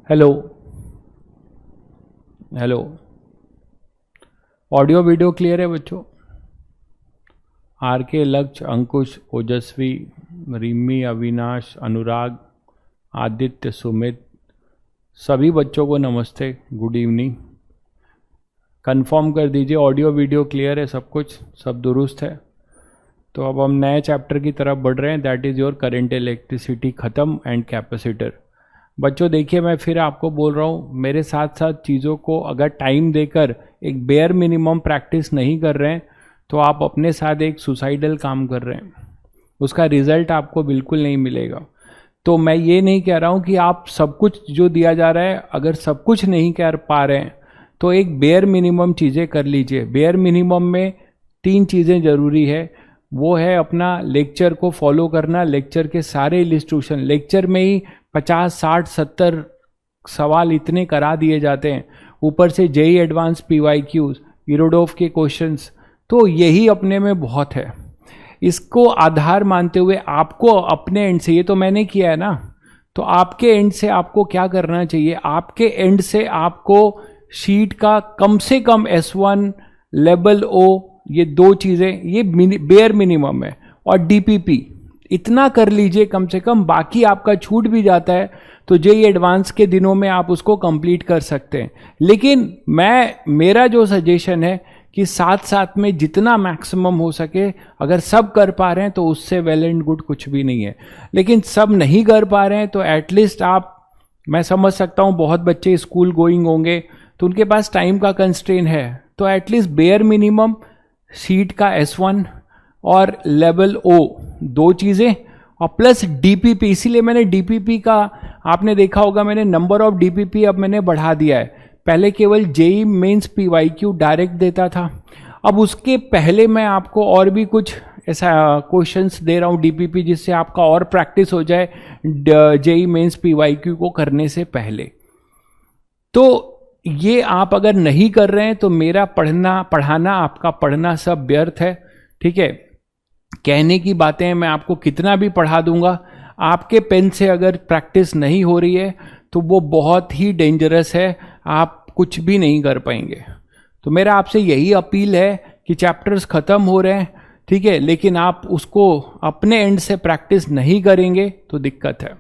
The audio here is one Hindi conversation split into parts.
Hello hello. Audio video clear है बच्चों? आर के, लक्ष्य, अंकुश, ओजस्वी, रिमी, अविनाश, अनुराग, आदित्य, सुमित, सभी बच्चों को नमस्ते, गुड इवनिंग। कंफर्म कर दीजिए ऑडियो वीडियो क्लियर है, सब कुछ सब दुरुस्त है। तो अब हम नए चैप्टर की तरफ बढ़ रहे हैं, that is your current electricity ख़त्म एंड कैपेसिटर। बच्चों देखिए, मैं फिर आपको बोल रहा हूँ, मेरे साथ साथ चीज़ों को अगर टाइम देकर एक बेयर मिनिमम प्रैक्टिस नहीं कर रहे हैं तो आप अपने साथ एक सुसाइडल काम कर रहे हैं, उसका रिजल्ट आपको बिल्कुल नहीं मिलेगा। तो मैं ये नहीं कह रहा हूँ कि आप सब कुछ जो दिया जा रहा है, अगर सब कुछ नहीं कर पा रहे हैं तो एक बेयर मिनिमम चीज़ें कर लीजिए। बेयर मिनिमम में 3 चीज़ें ज़रूरी है, वो है अपना लेक्चर को फॉलो करना, लेक्चर के सारे इलिस्ट्रेशन, लेक्चर में ही 50, 60, 70 सवाल इतने करा दिए जाते हैं, ऊपर से जेई एडवांस, पीवाईक्यूज, इरोडोफ के क्वेश्चंस, तो यही अपने में बहुत है। इसको आधार मानते हुए आपको अपने एंड से, ये तो मैंने किया है ना, तो आपके एंड से आपको क्या करना चाहिए, आपके एंड से आपको शीट का कम से कम S1, लेवल O, ये 2 चीजें, ये बेयर मिनिमम है, और डीपीपी इतना कर लीजिए कम से कम। बाकी आपका छूट भी जाता है तो जेई एडवांस के दिनों में आप उसको कंप्लीट कर सकते हैं। लेकिन मेरा जो सजेशन है कि साथ साथ में जितना मैक्सिमम हो सके, अगर सब कर पा रहे हैं तो उससे वेल एंड गुड कुछ भी नहीं है। लेकिन सब नहीं कर पा रहे हैं तो एटलीस्ट आप, मैं समझ सकता हूं बहुत बच्चे स्कूल गोइंग होंगे तो उनके पास टाइम का कंस्ट्रेन है, तो एटलीस्ट बेयर मिनिमम सीट का S1 और लेवल O, 2 चीजें, और प्लस डीपीपी। इसीलिए मैंने डीपीपी का, आपने देखा होगा मैंने नंबर ऑफ डीपीपी अब मैंने बढ़ा दिया है। पहले केवल जेई मेंस पीवाईक्यू डायरेक्ट देता था, अब उसके पहले मैं आपको और भी कुछ ऐसा क्वेश्चंस दे रहा हूं डीपीपी, जिससे आपका और प्रैक्टिस हो जाए जेई मेंस पीवाईक्यू को करने से पहले। तो ये आप अगर नहीं कर रहे हैं तो मेरा पढ़ाना, आपका पढ़ना सब व्यर्थ है। ठीक है, कहने की बातें मैं आपको कितना भी पढ़ा दूंगा, आपके पेन से अगर प्रैक्टिस नहीं हो रही है तो वो बहुत ही डेंजरस है, आप कुछ भी नहीं कर पाएंगे। तो मेरा आपसे यही अपील है कि चैप्टर्स खत्म हो रहे हैं, ठीक है, लेकिन आप उसको अपने एंड से प्रैक्टिस नहीं करेंगे तो दिक्कत है।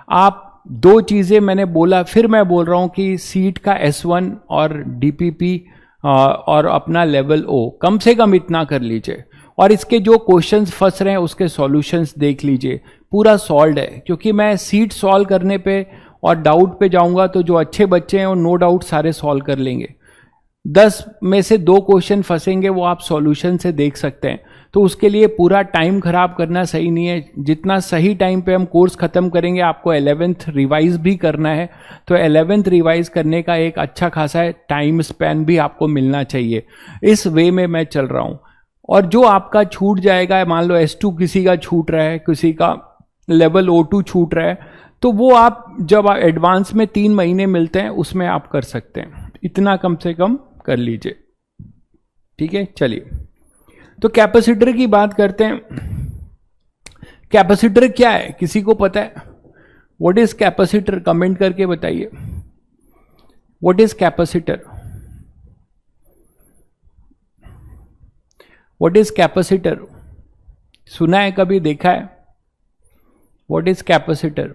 आप 2 चीजें मैंने बोला, फिर मैं बोल रहा हूं कि सीट का S1 और डीपीपी और अपना लेवल O, कम से कम इतना कर लीजिए। और इसके जो क्वेश्चंस फंस रहे हैं उसके सॉल्यूशंस देख लीजिए, पूरा सॉल्व है। क्योंकि मैं सीट सॉल्व करने पे और डाउट पे जाऊंगा तो जो अच्छे बच्चे हैं वो नो डाउट सारे सॉल्व कर लेंगे। 10 में से 2 क्वेश्चन फंसेंगे, वो आप सॉल्यूशन से देख सकते हैं। तो उसके लिए पूरा टाइम खराब करना सही नहीं है। जितना सही टाइम पे हम कोर्स खत्म करेंगे, आपको 11th रिवाइज भी करना है, तो 11th रिवाइज करने का एक अच्छा खासा टाइम स्पैन भी आपको मिलना चाहिए। इस वे में मैं चल रहा हूं। और जो आपका छूट जाएगा, मान लो S2 किसी का छूट रहा है, किसी का लेवल O2 छूट रहा है, तो वो आप जब एडवांस में 3 महीने मिलते हैं उसमें आप कर सकते हैं। इतना कम से कम कर लीजिए, ठीक है। चलिए, तो कैपेसिटर की बात करते हैं। कैपेसिटर क्या है, किसी को पता है? What is capacitor? कमेंट करके बताइए, what is capacitor? What is capacitor? सुना है, कभी देखा है? What is capacitor?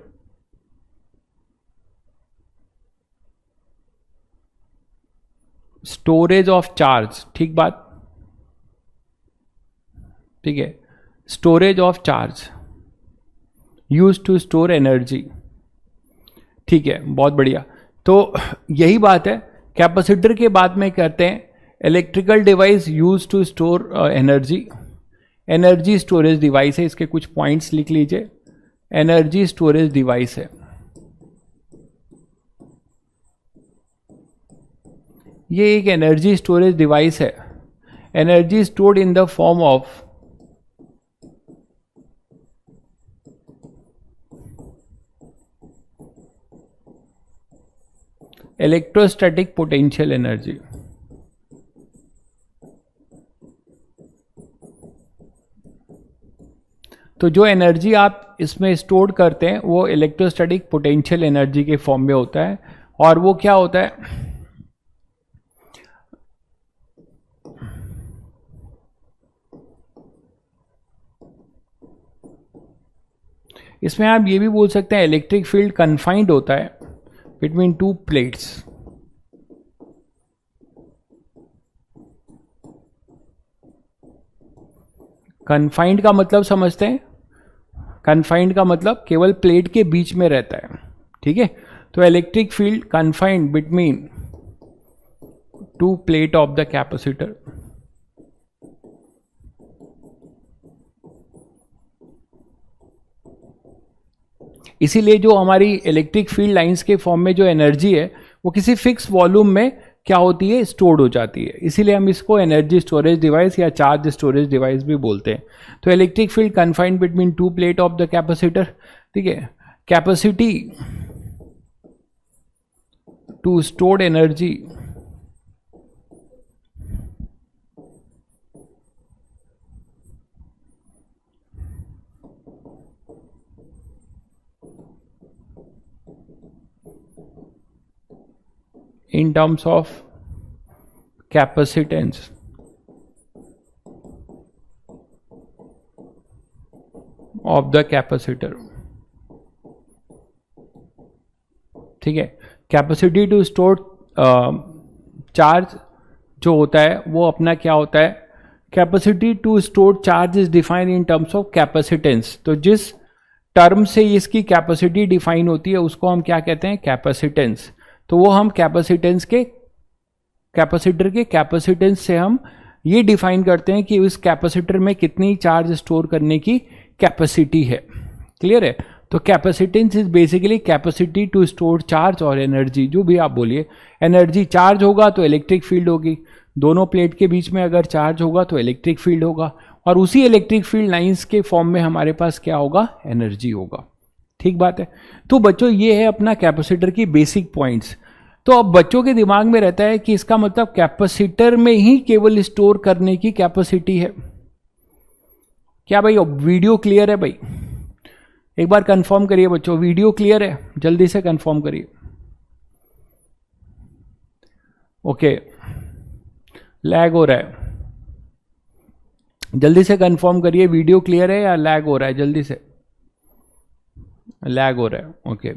Storage of charge, ठीक बात, ठीक है। Storage of charge, use to store energy, ठीक है, बहुत बढ़िया। तो यही बात है। कैपेसिटर के बाद में कहते हैं electrical device use to store energy, energy storage device है। इसके कुछ पॉइंट्स लिख लीजिए, एनर्जी स्टोरेज डिवाइस है। ये एक एनर्जी स्टोरेज डिवाइस है। Energy stored in the form of electrostatic potential energy. तो जो एनर्जी आप इसमें स्टोर करते हैं वो इलेक्ट्रोस्टैटिक पोटेंशियल एनर्जी के फॉर्म में होता है। और वो क्या होता है, इसमें आप ये भी बोल सकते हैं इलेक्ट्रिक फील्ड कन्फाइंड होता है बिटवीन टू प्लेट्स। कन्फाइंड का मतलब समझते हैं, कन्फाइंड का मतलब केवल प्लेट के बीच में रहता है, ठीक है। तो electric field confined between two plate of the capacitor. इसीलिए जो हमारी इलेक्ट्रिक फील्ड लाइंस के फॉर्म में जो एनर्जी है वो किसी फिक्स वॉल्यूम में क्या होती है, स्टोर्ड हो जाती है। इसीलिए हम इसको एनर्जी स्टोरेज डिवाइस या चार्ज स्टोरेज डिवाइस भी बोलते हैं। तो electric field confined between two plate of the capacitor, ठीक है। Capacity to stored energy in terms of capacitance of the capacitor, ठीक है। कैपेसिटी टू स्टोर चार्ज जो होता है वो अपना क्या होता है, capacity to store charge is defined in terms of capacitance. तो जिस टर्म से इसकी कैपेसिटी डिफाइन होती है उसको हम क्या कहते हैं, कैपेसिटेंस। तो वो हम कैपेसिटेंस के, कैपेसिटर के कैपेसिटेंस से हम ये डिफाइन करते हैं कि उस कैपेसिटर में कितनी चार्ज स्टोर करने की कैपेसिटी है। क्लियर है। तो capacitance is basically capacity to store charge और एनर्जी, जो भी आप बोलिए। एनर्जी चार्ज होगा तो इलेक्ट्रिक फील्ड होगी, दोनों प्लेट के बीच में अगर चार्ज होगा तो इलेक्ट्रिक फील्ड होगा, और उसी इलेक्ट्रिक फील्ड लाइंस के फॉर्म में हमारे पास क्या होगा, एनर्जी होगा। ठीक बात है। तो बच्चों ये है अपना कैपेसिटर की बेसिक पॉइंट्स। तो अब बच्चों के दिमाग में रहता है कि इसका मतलब कैपेसिटर में ही केवल स्टोर करने की कैपेसिटी है क्या भाई? वीडियो क्लियर है भाई? एक बार कंफर्म करिए बच्चों, वीडियो क्लियर है? जल्दी से कंफर्म करिए। ओके, लैग हो रहा है, जल्दी से कंफर्म करिए वीडियो क्लियर है या लैग हो रहा है? जल्दी से, लैग हो रहा है। ओके,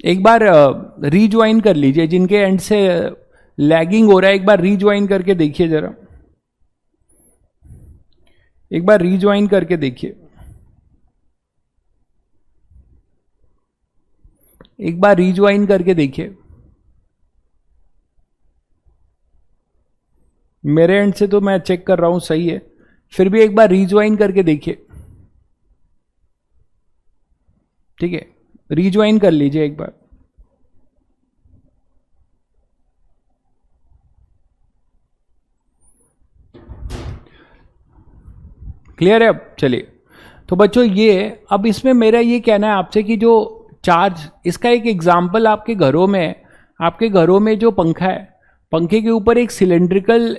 एक बार रीज्वाइन कर लीजिए, जिनके एंड से लैगिंग हो रहा है एक बार रीज्वाइन करके देखिए जरा, एक बार रीज्वाइन करके देखिए, एक बार रीज्वाइन करके देखिए। मेरे एंड से तो मैं चेक कर रहा हूं सही है, फिर भी एक बार रीज्वाइन करके देखिए। ठीक है, रीज्वाइन कर लीजिए एक बार। क्लियर है अब? चलिए, तो बच्चों ये अब इसमें मेरा ये कहना है आपसे कि जो चार्ज, इसका एक एग्जांपल आपके घरों में, आपके घरों में जो पंखा है, पंखे के ऊपर एक सिलेंड्रिकल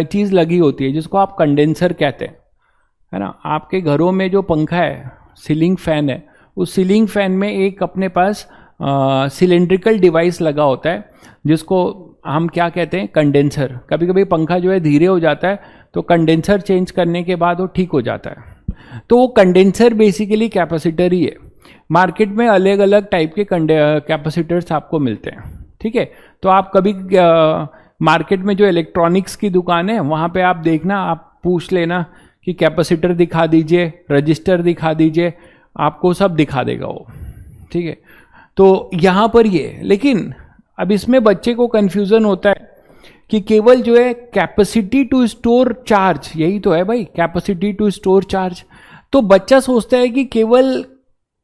चीज लगी होती है जिसको आप कंडेंसर कहते हैं, है ना। आपके घरों में जो पंखा है, सीलिंग फैन है, उस सीलिंग फैन में एक अपने पास सिलेंड्रिकल डिवाइस लगा होता है जिसको हम क्या कहते हैं, कंडेंसर। कभी कभी पंखा जो है धीरे हो जाता है तो कंडेंसर चेंज करने के बाद वो ठीक हो जाता है। तो वो कंडेंसर बेसिकली कैपेसिटर ही है। मार्केट में अलग अलग टाइप के कैपेसिटर्स आपको मिलते हैं। ठीक है, तो आप कभी मार्केट में जो इलेक्ट्रॉनिक्स की दुकान है वहाँ पे आप देखना, आप पूछ लेना कि कैपेसिटर दिखा दीजिए, रजिस्टर दिखा दीजिए, आपको सब दिखा देगा वो। ठीक है, तो यहाँ पर ये, लेकिन अब इसमें बच्चे को कंफ्यूजन होता है कि केवल जो है कैपेसिटी टू स्टोर चार्ज, यही तो है भाई, कैपेसिटी टू स्टोर चार्ज। तो बच्चा सोचता है कि केवल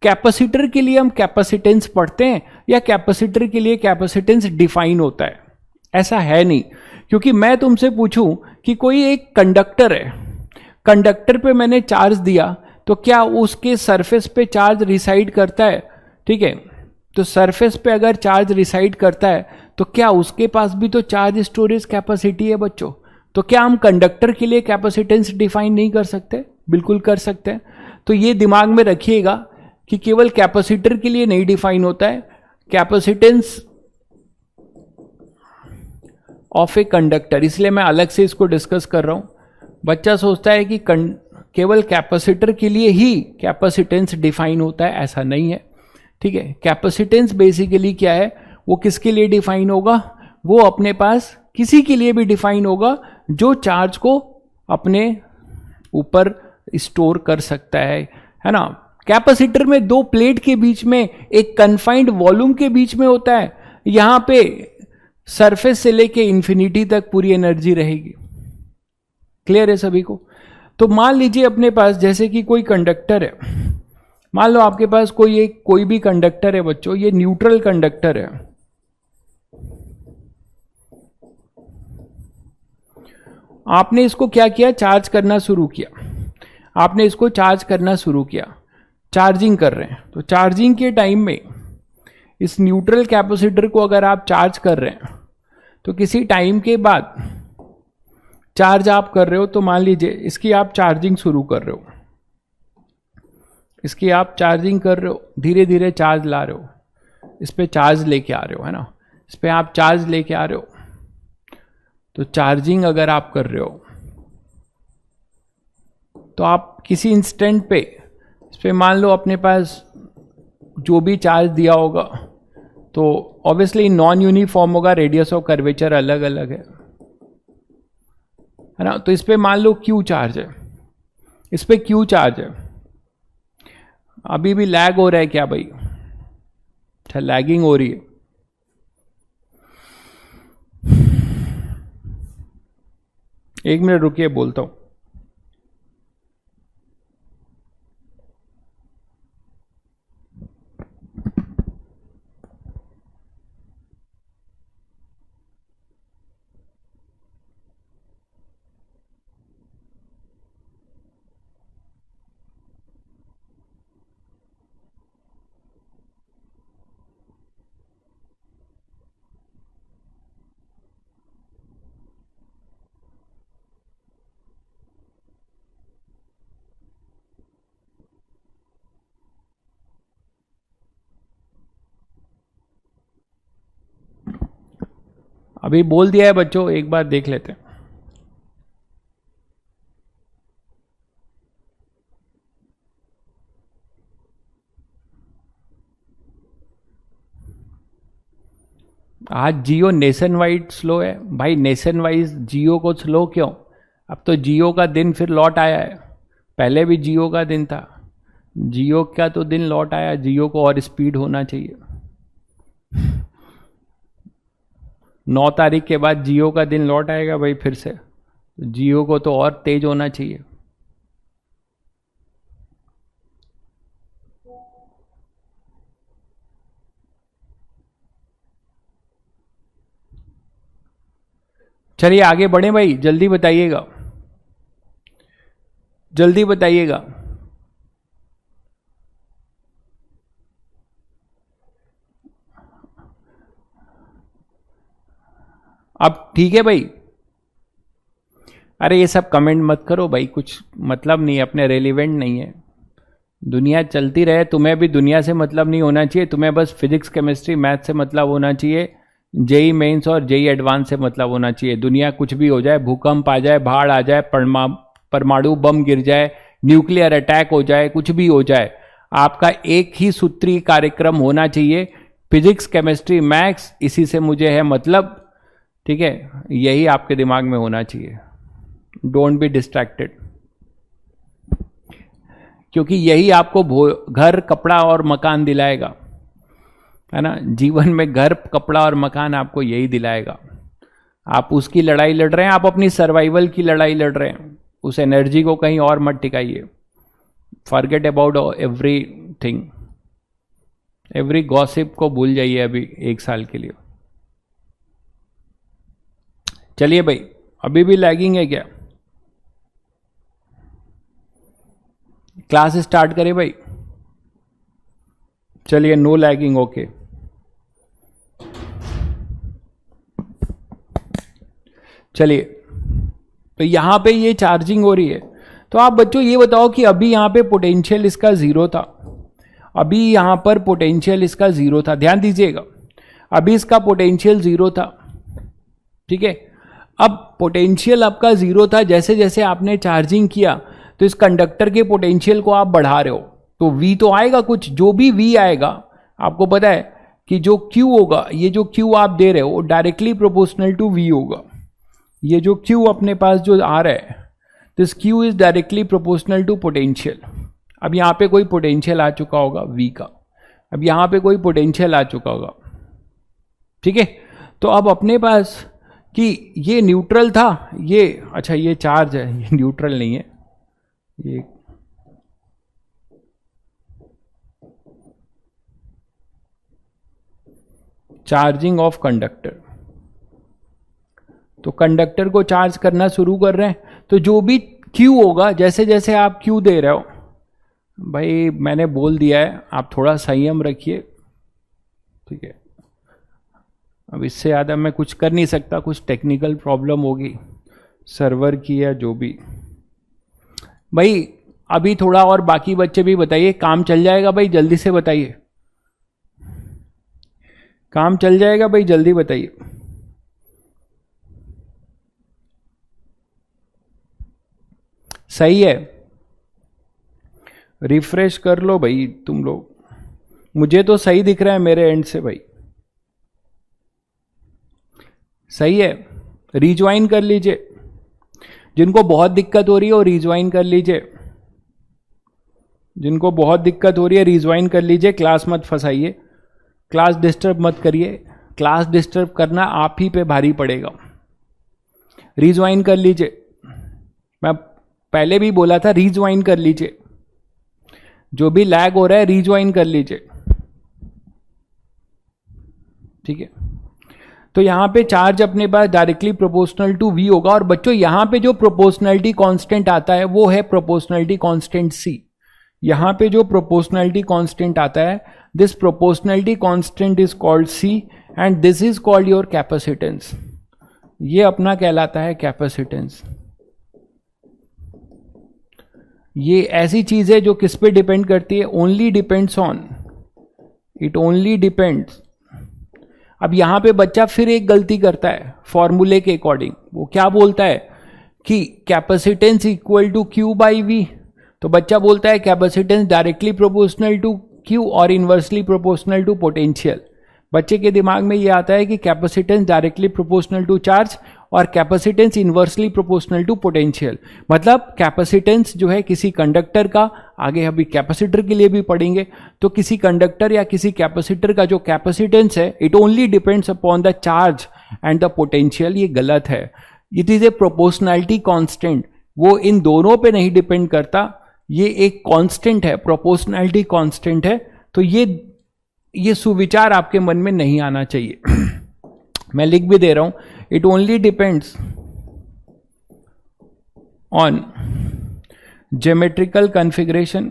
कैपेसिटर के लिए हम कैपेसिटेंस पढ़ते हैं या कैपेसिटर के लिए कैपेसिटेंस डिफाइन होता है। ऐसा है नहीं, क्योंकि मैं तुमसे पूछूं कि कोई एक कंडक्टर है, कंडक्टर पे मैंने चार्ज दिया तो क्या उसके सरफेस पे चार्ज रिसाइड करता है? ठीक है, तो सरफेस पे अगर चार्ज रिसाइड करता है तो क्या उसके पास भी तो चार्ज स्टोरेज कैपेसिटी है बच्चों? तो क्या हम कंडक्टर के लिए कैपेसिटेंस डिफाइन नहीं कर सकते? बिल्कुल कर सकते हैं। तो ये दिमाग में रखिएगा कि केवल कैपेसिटर के लिए नहीं डिफाइन होता है, कैपेसिटेंस ऑफ ए कंडक्टर, इसलिए मैं अलग से इसको डिस्कस कर रहा हूं। बच्चा सोचता है कि केवल कैपेसिटर के लिए ही कैपेसिटेंस डिफाइन होता है, ऐसा नहीं है। ठीक है, कैपेसिटेंस बेसिकली क्या है, वो किसके लिए डिफाइन होगा? वो अपने पास किसी के लिए भी डिफाइन होगा जो चार्ज को अपने ऊपर स्टोर कर सकता है ना। कैपेसिटर में दो प्लेट के बीच में एक कन्फाइंड वॉल्यूम के बीच में होता है, यहां पे सरफेस से लेके इंफिनिटी तक पूरी एनर्जी रहेगी। क्लियर है सभी को? तो मान लीजिए अपने पास जैसे कि कोई कंडक्टर है, मान लो आपके पास कोई भी कंडक्टर है बच्चों, ये न्यूट्रल कंडक्टर है। आपने इसको क्या किया? चार्ज करना शुरू किया। आपने इसको चार्ज करना शुरू किया, चार्जिंग कर रहे हैं। तो चार्जिंग के टाइम में इस न्यूट्रल कैपेसिटर को अगर आप चार्ज कर रहे हैं तो किसी टाइम के बाद चार्ज आप कर रहे हो, तो मान लीजिए इसकी आप चार्जिंग शुरू कर रहे हो, इसकी आप चार्जिंग कर रहे हो, धीरे धीरे चार्ज ला रहे हो, इस पे चार्ज लेके आ रहे हो, है ना, इस पे आप चार्ज लेके आ रहे हो। तो चार्जिंग अगर आप कर रहे हो तो आप किसी इंस्टेंट पे इस पे मान लो अपने पास जो भी चार्ज दिया होगा तो ऑब्वियसली नॉन यूनिफॉर्म होगा, रेडियस ऑफ कर्वेचर अलग अलग है ना। तो इस पे मान लो क्यू चार्ज है, इस पे क्यू चार्ज है। अभी भी लैग हो रहा है क्या भाई? अच्छा, लैगिंग हो रही है। एक मिनट रुकिए, बोलता हूं। अभी बोल दिया है बच्चों, एक बार देख लेते हैं। आज जियो नेशन वाइड स्लो है भाई। नेशन वाइज जियो को स्लो क्यों? अब तो जियो का दिन फिर लौट आया है। पहले भी जियो का दिन था, जियो का तो दिन लौट आया। जियो को और स्पीड होना चाहिए। 9 तारीख के बाद जियो का दिन लौट आएगा भाई फिर से। जियो को तो और तेज होना चाहिए। चलिए आगे बढ़े भाई, जल्दी बताइएगा, जल्दी बताइएगा। अब ठीक है भाई? अरे ये सब कमेंट मत करो भाई, कुछ मतलब नहीं है, अपने रेलिवेंट नहीं है। दुनिया चलती रहे, तुम्हें भी दुनिया से मतलब नहीं होना चाहिए। तुम्हें बस फिजिक्स केमिस्ट्री मैथ से मतलब होना चाहिए, जेई मेंस और जेई एडवांस से मतलब होना चाहिए। दुनिया कुछ भी हो जाए, भूकंप आ जाए, बाढ़ आ जाए, परमाणु बम गिर जाए, न्यूक्लियर अटैक हो जाए, कुछ भी हो जाए, आपका एक ही सूत्री कार्यक्रम होना चाहिए, फिजिक्स केमिस्ट्री मैथ्स, इसी से मुझे है मतलब। ठीक है, यही आपके दिमाग में होना चाहिए। डोंट बी डिस्ट्रैक्टेड, क्योंकि यही आपको घर, कपड़ा और मकान दिलाएगा, है ना। जीवन में घर, कपड़ा और मकान आपको यही दिलाएगा। आप उसकी लड़ाई लड़ रहे हैं, आप अपनी सर्वाइवल की लड़ाई लड़ रहे हैं। उस एनर्जी को कहीं और मत टिकाइए। Forget about everything, every gossip को भूल जाइए अभी 1 साल के लिए। चलिए भाई, अभी भी लैगिंग है क्या? क्लास स्टार्ट करें भाई? चलिए, नो लैगिंग, ओके। चलिए, तो यहां पे ये चार्जिंग हो रही है। तो आप बच्चों ये बताओ कि अभी यहां पे पोटेंशियल इसका जीरो था, अभी यहां पर पोटेंशियल इसका जीरो था, ध्यान दीजिएगा, अभी इसका पोटेंशियल जीरो था, ठीक है। अब पोटेंशियल आपका जीरो था, जैसे जैसे आपने चार्जिंग किया तो इस कंडक्टर के पोटेंशियल को आप बढ़ा रहे हो, तो V तो आएगा कुछ, जो भी V आएगा आपको पता है कि जो Q होगा, ये जो Q आप दे रहे हो डायरेक्टली प्रोपोर्शनल टू V होगा। ये जो Q अपने पास जो आ रहा है, this Q is directly proportional to potential. अब यहां पे कोई पोटेंशियल आ चुका होगा V का, अब यहां पे कोई पोटेंशियल आ चुका होगा, ठीक है। तो अब अपने पास कि ये न्यूट्रल था, ये अच्छा ये चार्ज है, ये न्यूट्रल नहीं है, ये चार्जिंग ऑफ कंडक्टर। तो कंडक्टर को चार्ज करना शुरू कर रहे हैं, तो जो भी Q होगा, जैसे जैसे आप Q दे रहे हो, भाई मैंने बोल दिया है आप थोड़ा संयम रखिए, ठीक है। अब इससे ज़्यादा मैं कुछ कर नहीं सकता, कुछ टेक्निकल प्रॉब्लम होगी सर्वर की या जो भी। भाई अभी थोड़ा और बाकी बच्चे भी बताइए, काम चल जाएगा भाई, जल्दी से बताइए, काम चल जाएगा भाई, जल्दी बताइए। सही है, रिफ्रेश कर लो भाई तुम लोग, मुझे तो सही दिख रहा है मेरे एंड से भाई, सही है। रिज्वाइन कर लीजिए, जिनको बहुत दिक्कत हो रही है वो रिज्वाइन कर लीजिए, जिनको बहुत दिक्कत हो रही है रिज्वाइन कर लीजिए, क्लास मत फंसाइए, क्लास डिस्टर्ब मत करिए, क्लास डिस्टर्ब करना आप ही पे भारी पड़ेगा। रिज्वाइन कर लीजिए, मैं पहले भी बोला था रिज्वाइन कर लीजिए, जो भी लैग हो रहा है रिज्वाइन कर लीजिए, ठीक है। तो यहां पे चार्ज अपने पास डायरेक्टली प्रोपोर्शनल टू V होगा, और बच्चों यहां पे जो प्रोपोर्शनलिटी कांस्टेंट आता है वो है प्रोपोर्शनलिटी कांस्टेंट C। यहां पे जो प्रोपोर्शनलिटी कांस्टेंट आता है, this proportionality constant is called C and this is called your capacitance. ये अपना कहलाता है कैपेसिटेंस। ये ऐसी चीज है जो किस पे डिपेंड करती है, only depends on, it only depends. अब यहां पे बच्चा फिर एक गलती करता है फॉर्मूले के अकॉर्डिंग, वो क्या बोलता है कि capacitance equal to Q by V। तो बच्चा बोलता है capacitance directly proportional to Q और इनवर्सली प्रोपोर्शनल टू पोटेंशियल। बच्चे के दिमाग में ये आता है कि capacitance directly proportional to charge और capacitance inversely proportional to potential. मतलब कैपेसिटेंस जो है किसी कंडक्टर का, आगे अभी कैपेसिटर के लिए भी पढ़ेंगे, तो किसी कंडक्टर या किसी कैपेसिटर का जो कैपेसिटेंस है, it only depends upon the charge and the potential. ये गलत है, it is a proportionality constant, वो इन दोनों पे नहीं डिपेंड करता, ये एक कांस्टेंट है, प्रोपोर्शनैलिटी कांस्टेंट है। तो ये सुविचार आपके मन में नहीं आना चाहिए। मैं लिख भी दे रहा हूं, it only depends on geometrical configuration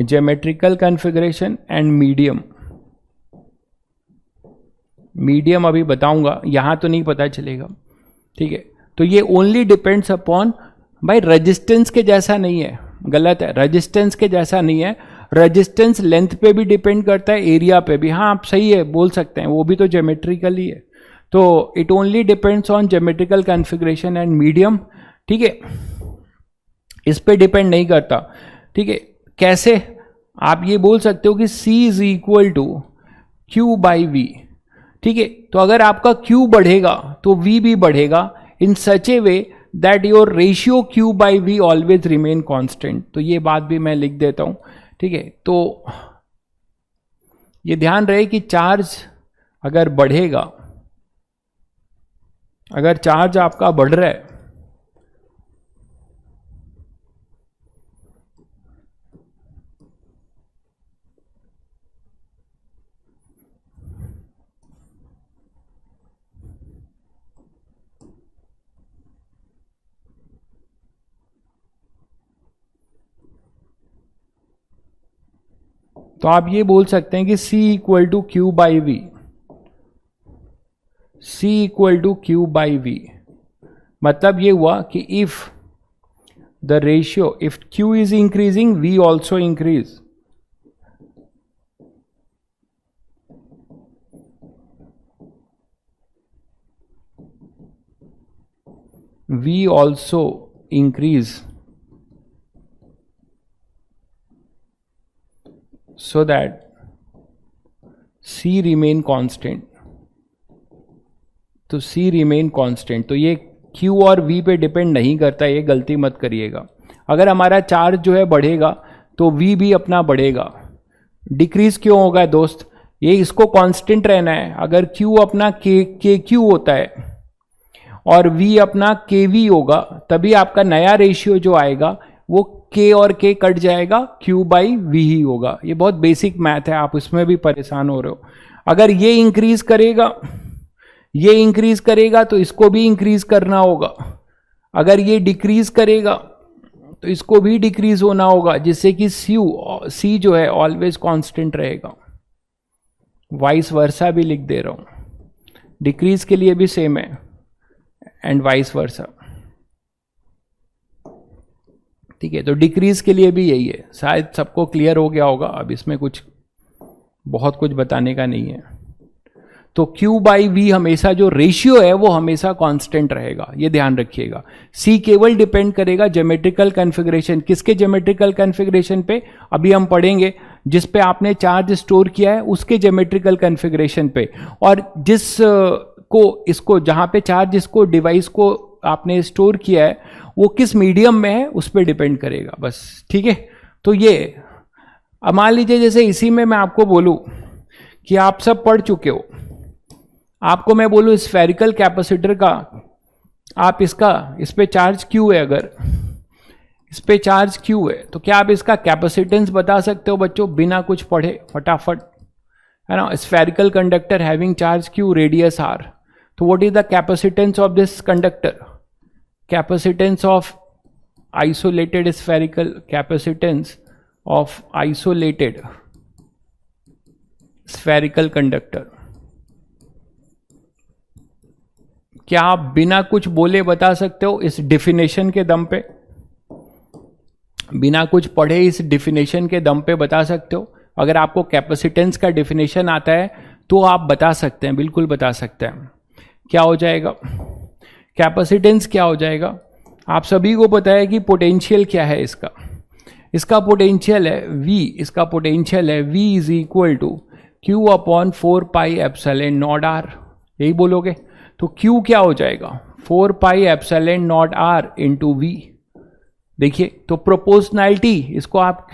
geometrical configuration and medium. Medium अभी बताऊंगा, यहां तो नहीं पता चलेगा, ठीक है। तो ये ओनली डिपेंड्स अपॉन, भाई रेजिस्टेंस के जैसा नहीं है, गलत है, रेजिस्टेंस के जैसा नहीं है, रेजिस्टेंस लेंथ पे भी डिपेंड करता है, एरिया पे भी, हाँ आप सही है बोल सकते हैं, वो भी तो ज्योमेट्रिकल ही है। तो it only depends on geometrical configuration and medium, ठीक है, इस पे डिपेंड नहीं करता, ठीक है। कैसे, आप ये बोल सकते हो कि C is equal to Q by V, ठीक है। तो अगर आपका Q बढ़ेगा तो V भी बढ़ेगा, in such a way that your ratio Q by V always remain constant. तो ये बात भी मैं लिख देता हूं, ठीक है। तो ये ध्यान रहे कि चार्ज अगर बढ़ेगा, अगर चार्ज आपका बढ़ रहा है, तो आप ये बोल सकते हैं कि C equal to Q by V, C equal to Q by V. मतलब ये हुआ कि if the ratio, if Q is increasing V also increase, V also increase so that C remain constant। तो C remain constant, तो ये Q और V पे डिपेंड नहीं करता, ये गलती मत करिएगा। अगर हमारा चार्ज जो है बढ़ेगा तो V भी अपना बढ़ेगा। डिक्रीज क्यों होगा दोस्त? ये इसको कांस्टेंट रहना है। अगर Q अपना के क्यू होता है और V अपना KV होगा, तभी आपका नया रेशियो जो आएगा वो K और K कट जाएगा, Q बाई V ही होगा। ये बहुत बेसिक मैथ है, आप उसमें भी परेशान हो रहे हो। अगर ये इंक्रीज करेगा, ये इंक्रीज करेगा तो इसको भी इंक्रीज करना होगा। अगर ये डिक्रीज करेगा तो इसको भी डिक्रीज होना होगा, जिससे कि C जो है ऑलवेज कांस्टेंट रहेगा। वाइस वर्सा भी लिख दे रहा हूं, डिक्रीज के लिए भी सेम है एंड वाइस वर्सा। ठीक है, तो डिक्रीज के लिए भी यही है। शायद सबको क्लियर हो गया होगा, अब इसमें कुछ बहुत कुछ बताने का नहीं है। तो Q बाई V हमेशा जो रेशियो है वो हमेशा कांस्टेंट रहेगा, ये ध्यान रखिएगा। C केवल डिपेंड करेगा ज्योमेट्रिकल कॉन्फ़िगरेशन। किसके ज्योमेट्रिकल कॉन्फ़िगरेशन पे? अभी हम पढ़ेंगे। जिस पे आपने चार्ज स्टोर किया है उसके ज्योमेट्रिकल कॉन्फ़िगरेशन पे, और जिस को इसको जहां पे चार्ज इसको डिवाइस को आपने स्टोर किया है वो किस मीडियम में है उस पर डिपेंड करेगा बस। ठीक है, तो ये अब मान लीजिए जैसे इसी में मैं आपको बोलूं कि आप सब पढ़ चुके हो, आपको मैं बोलूं स्फेरिकल कैपेसिटर का, आप इस पे चार्ज क्यू है, अगर इस पे चार्ज क्यू है तो क्या आप इसका कैपेसिटेंस बता सकते हो बच्चों, बिना कुछ पढ़े फटाफट, है ना? Spherical conductor having charge Q, radius R, तो what is the capacitance of this conductor? Capacitance of isolated spherical, capacitance of isolated spherical conductor. क्या आप बिना कुछ बोले बता सकते हो इस डिफिनेशन के दम पे? बिना कुछ पढ़े इस डिफिनेशन के दम पे बता सकते हो? अगर आपको कैपेसिटेंस का डिफिनेशन आता है तो आप बता सकते हैं, बिल्कुल बता सकते हैं। क्या हो जाएगा कैपेसिटेंस? क्या हो जाएगा? आप सभी को पता है कि पोटेंशियल क्या है इसका। इसका पोटेंशियल है V, इसका पोटेंशियल है V is equal to Q upon 4 pi epsilon naught R। यही बोलोगे तो Q क्या हो जाएगा? 4 pi epsilon naught R into V। देखिए, तो प्रोपोर्शनैलिटी, इसको आप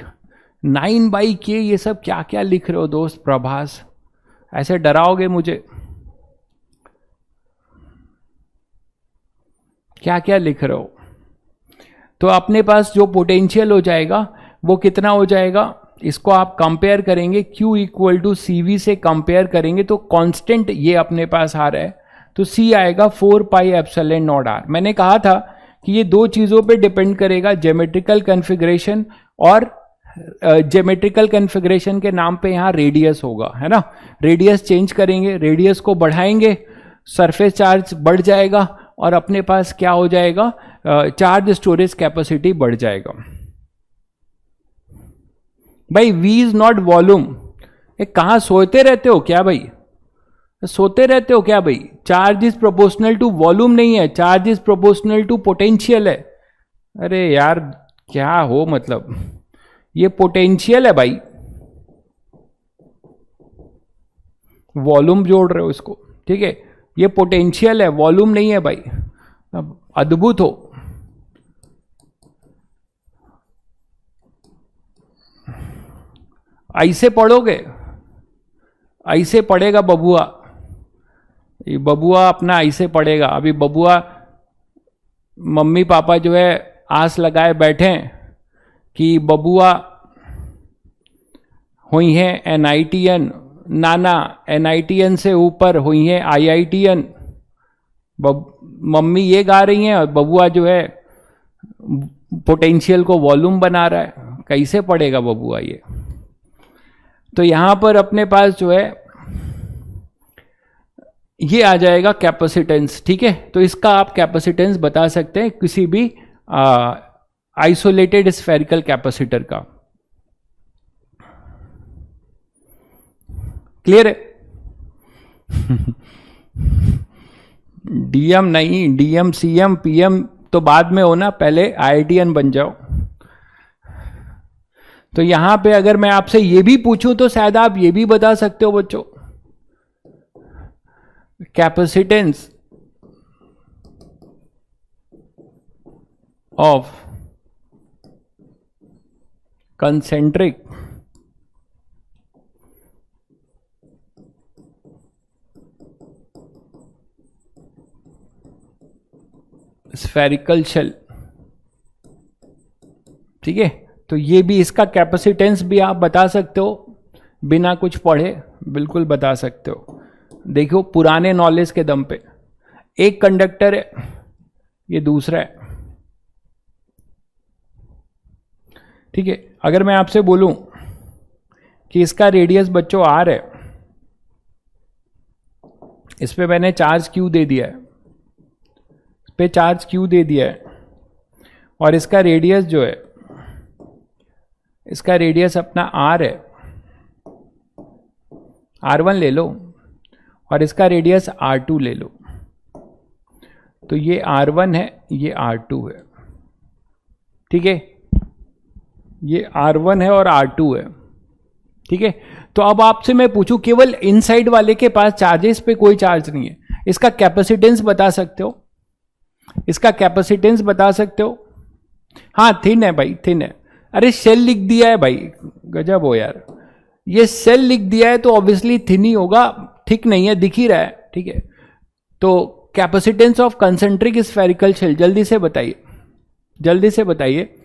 9/K, ये सब क्या क्या लिख रहे हो दोस्त प्रभास? ऐसे डराओगे मुझे? क्या क्या लिख रहे हो? तो अपने पास जो पोटेंशियल हो जाएगा वो कितना हो जाएगा? इसको आप कंपेयर करेंगे, Q इक्वल टू CV से कंपेयर करेंगे तो कांस्टेंट ये अपने पास आ रहा है, तो C आएगा 4 पाई एप्सिलॉन नॉट R। मैंने कहा था कि ये दो चीजों पे डिपेंड करेगा, ज्योमेट्रिकल कॉन्फ़िगरेशन, और ज्योमेट्रिकल कॉन्फ़िगरेशन के नाम पे यहाँ रेडियस होगा, है ना? रेडियस चेंज करेंगे, रेडियस को बढ़ाएंगे, सरफेस चार्ज बढ़ जाएगा और अपने पास क्या हो जाएगा? चार्ज स्टोरेज कैपेसिटी बढ़ जाएगा। भाई V इज नॉट वॉल्यूम। कहां सोते रहते हो क्या भाई? सोते रहते हो क्या भाई? Charge is proportional to volume नहीं है, charge is proportional to potential है। अरे यार क्या हो, मतलब ये पोटेंशियल है भाई, वॉल्यूम जोड़ रहे हो इसको। ठीक है, ये पोटेंशियल है, वॉल्यूम नहीं है भाई। अब अद्भुत हो। ऐसे पढ़ोगे, ऐसे पढ़ेगा बबुआ, ये बबुआ अपना ऐसे पढ़ेगा। अभी बबुआ मम्मी पापा जो है आस लगाए बैठे कि बबुआ हुई हैं NITN, नाना NITN से ऊपर हुई हैं IITN। मम्मी ये गा रही हैं और बबुआ जो है पोटेंशियल को वॉल्यूम बना रहा है। कैसे पढ़ेगा बबुआ ये? तो यहां पर अपने पास जो है ये आ जाएगा कैपेसिटेंस, ठीक है। तो इसका आप कैपेसिटेंस बता सकते हैं किसी भी आइसोलेटेड स्फेरिकल कैपेसिटर का। क्लियर है? डीएम नहीं, डीएम सीएम पीएम तो बाद में हो ना, पहले आईआईटीएन बन जाओ। तो यहां पे अगर मैं आपसे ये भी पूछूं तो शायद आप ये भी बता सकते हो बच्चों, capacitance of concentric spherical shell, ठीक है। तो ये भी, इसका कैपेसिटेंस भी आप बता सकते हो बिना कुछ पढ़े, बिल्कुल बता सकते हो। देखो पुराने नॉलेज के दम पे, एक कंडक्टर है, ये दूसरा है, ठीक है। अगर मैं आपसे बोलूं कि इसका रेडियस बच्चों आर है, इस पे मैंने चार्ज क्यू दे दिया है, इस पे चार्ज क्यू दे दिया है, और इसका रेडियस जो है, इसका रेडियस अपना आर है, R1 ले लो, और इसका रेडियस R2 ले लो। तो ये R1 है, ये R2 है, ठीक है। ये R1 है और R2 है, ठीक है। तो अब आपसे मैं पूछूं, केवल इनसाइड वाले के पास चार्ज है, इस पे कोई चार्ज नहीं है, इसका कैपेसिटेंस बता सकते हो? इसका कैपेसिटेंस बता सकते हो? हाँ थिन है भाई, थिन है। अरे शेल लिख दिया है भाई, गजब हो यार, ये शेल लिख दिया है तो ऑब्वियसली थिन ही होगा, ठीक नहीं है, दिख ही रहा है, ठीक है। तो capacitance of concentric spherical shell, जल्दी से बताइए, जल्दी से बताइए,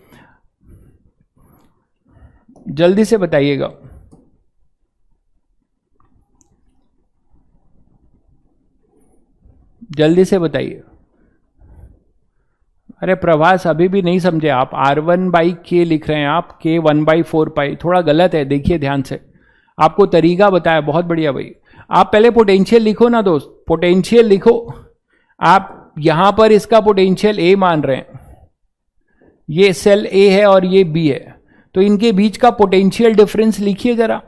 जल्दी से बताइएगा। जल्दी से बताइए। अरे प्रभास अभी भी नहीं समझे आप, R1/K लिख रहे हैं आप, K 1/4π, थोड़ा गलत है, देखिए ध्यान से। आपको तरीका बताया, बहुत बढ़िया भाई। आप पहले पोटेंशियल लिखो ना दोस्त, पोटेंशियल लिखो। आप यहां पर इसका पोटेंशियल A मान रहे हैं, ये सेल A है और ये B है, तो इनके बीच का पोटेंशियल डिफरेंस लिखिए जरा।